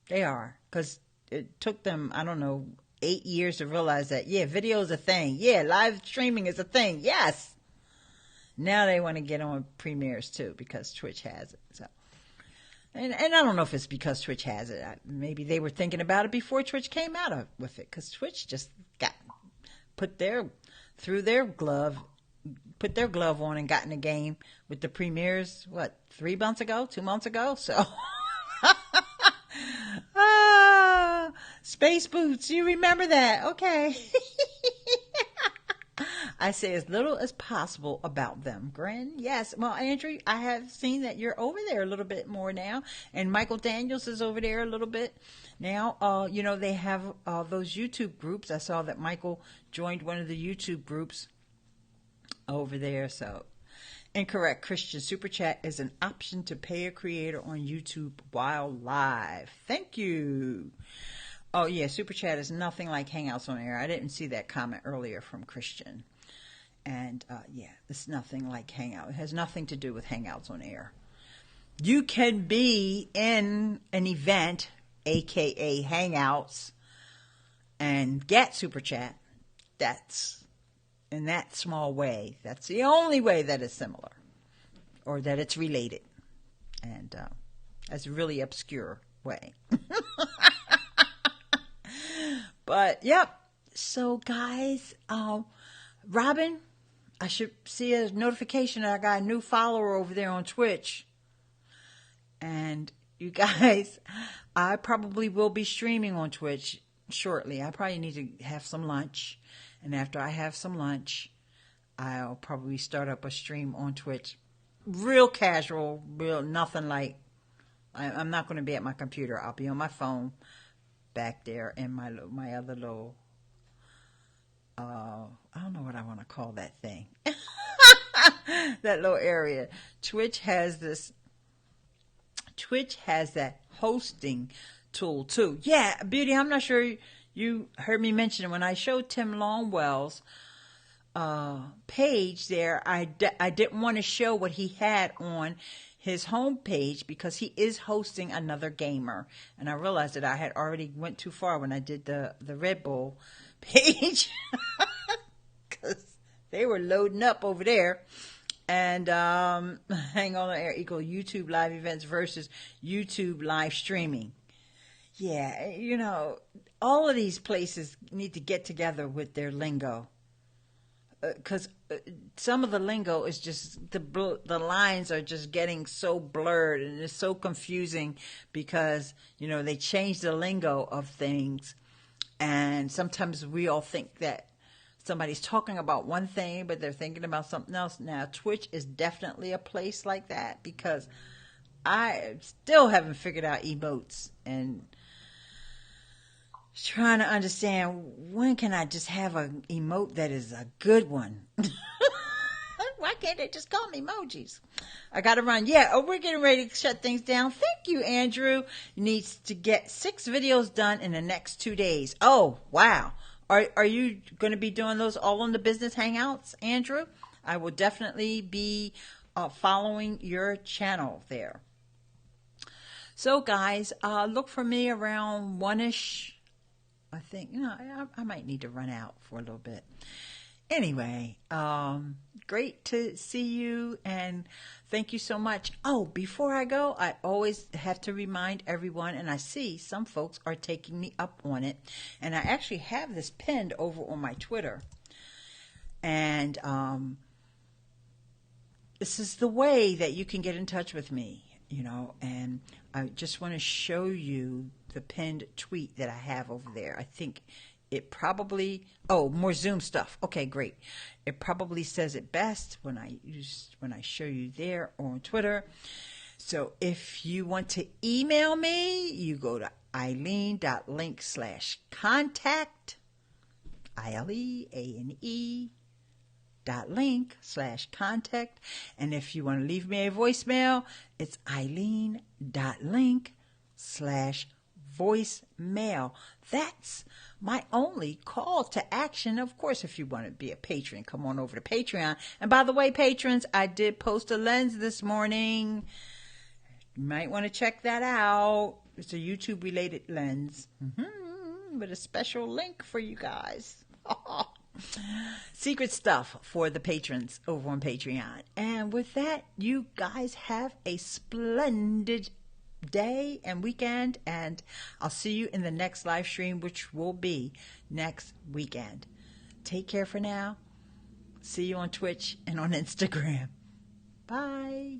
They are. Because it took them, 8 years to realize that, video is a thing. Yeah, live streaming is a thing. Yes. Now they want to get on premieres too because Twitch has it. So, and I don't know if it's because Twitch has it. Maybe they were thinking about it before Twitch came out with it because Twitch just put their glove on and got in the game with the premieres. What, 3 months ago, 2 months ago? So, Space Boots, you remember that? Okay. I say as little as possible about them. Grin, yes. Well, Andrew, I have seen that you're over there a little bit more now. And Michael Daniels is over there a little bit now. They have those YouTube groups. I saw that Michael joined one of the YouTube groups over there. So, incorrect, Christian. Super Chat is an option to pay a creator on YouTube while live. Thank you. Oh, yeah, Super Chat is nothing like Hangouts on Air. I didn't see that comment earlier from Christian. And, it's nothing like Hangout. It has nothing to do with Hangouts on Air. You can be in an event, a.k.a. Hangouts, and get Super Chat. That's, in that small way, that's the only way that it's similar. Or that it's related. And that's a really obscure way. But, yep. So, guys, Robin, I should see a notification that I got a new follower over there on Twitch. And you guys, I probably will be streaming on Twitch shortly. I probably need to have some lunch. And after I have some lunch, I'll probably start up a stream on Twitch. Real casual, nothing like, I'm not going to be at my computer. I'll be on my phone back there in my other little, I don't know what I want to call that thing. That little area. Twitch has that hosting tool too. Yeah, Beauty, I'm not sure you heard me mention it. When I showed Tim Longwell's page there, I didn't want to show what he had on his homepage because he is hosting another gamer. And I realized that I had already went too far when I did the Red Bull page. Because they were loading up over there. And Hang On Air equal YouTube live events versus YouTube live streaming. Yeah, all of these places need to get together with their lingo. Because some of the lingo is just, the lines are just getting so blurred and it's so confusing because, they change the lingo of things. And sometimes we all think that somebody's talking about one thing, but they're thinking about something else. Now, Twitch is definitely a place like that because I still haven't figured out emotes and trying to understand when can I just have an emote that is a good one. Why can't they just call me emojis? I gotta run. We're getting ready to shut things down. Thank you, Andrew. Needs to get 6 videos done in the next 2 days. Oh, wow. Are you going to be doing those all on the business hangouts, Andrew? I will definitely be following your channel there. So, guys, look for me around 1-ish. I think, I might need to run out for a little bit. Anyway, great to see you and thank you so much. Oh, before I go, I always have to remind everyone, and I see some folks are taking me up on it, and I actually have this pinned over on my Twitter. And this is the way that you can get in touch with me, and I just want to show you the pinned tweet that I have over there. I think it probably, more Zoom stuff. Okay, great. It probably says it best when I show you there on Twitter. So if you want to email me, you go to Ilene.link/contact, ILEANE.link/contact. And if you want to leave me a voicemail, it's Ilene.link/voicemail. That's my only call to action. Of course, if you want to be a patron, come on over to Patreon. And by the way, patrons, I did post a lens this morning. You might want to check that out. It's a YouTube related lens with a special link for you guys. Secret stuff for the patrons over on Patreon. And with that, you guys have a splendid day and weekend, and I'll see you in the next live stream, which will be next weekend. Take care for now. See you on Twitch and on Instagram. Bye.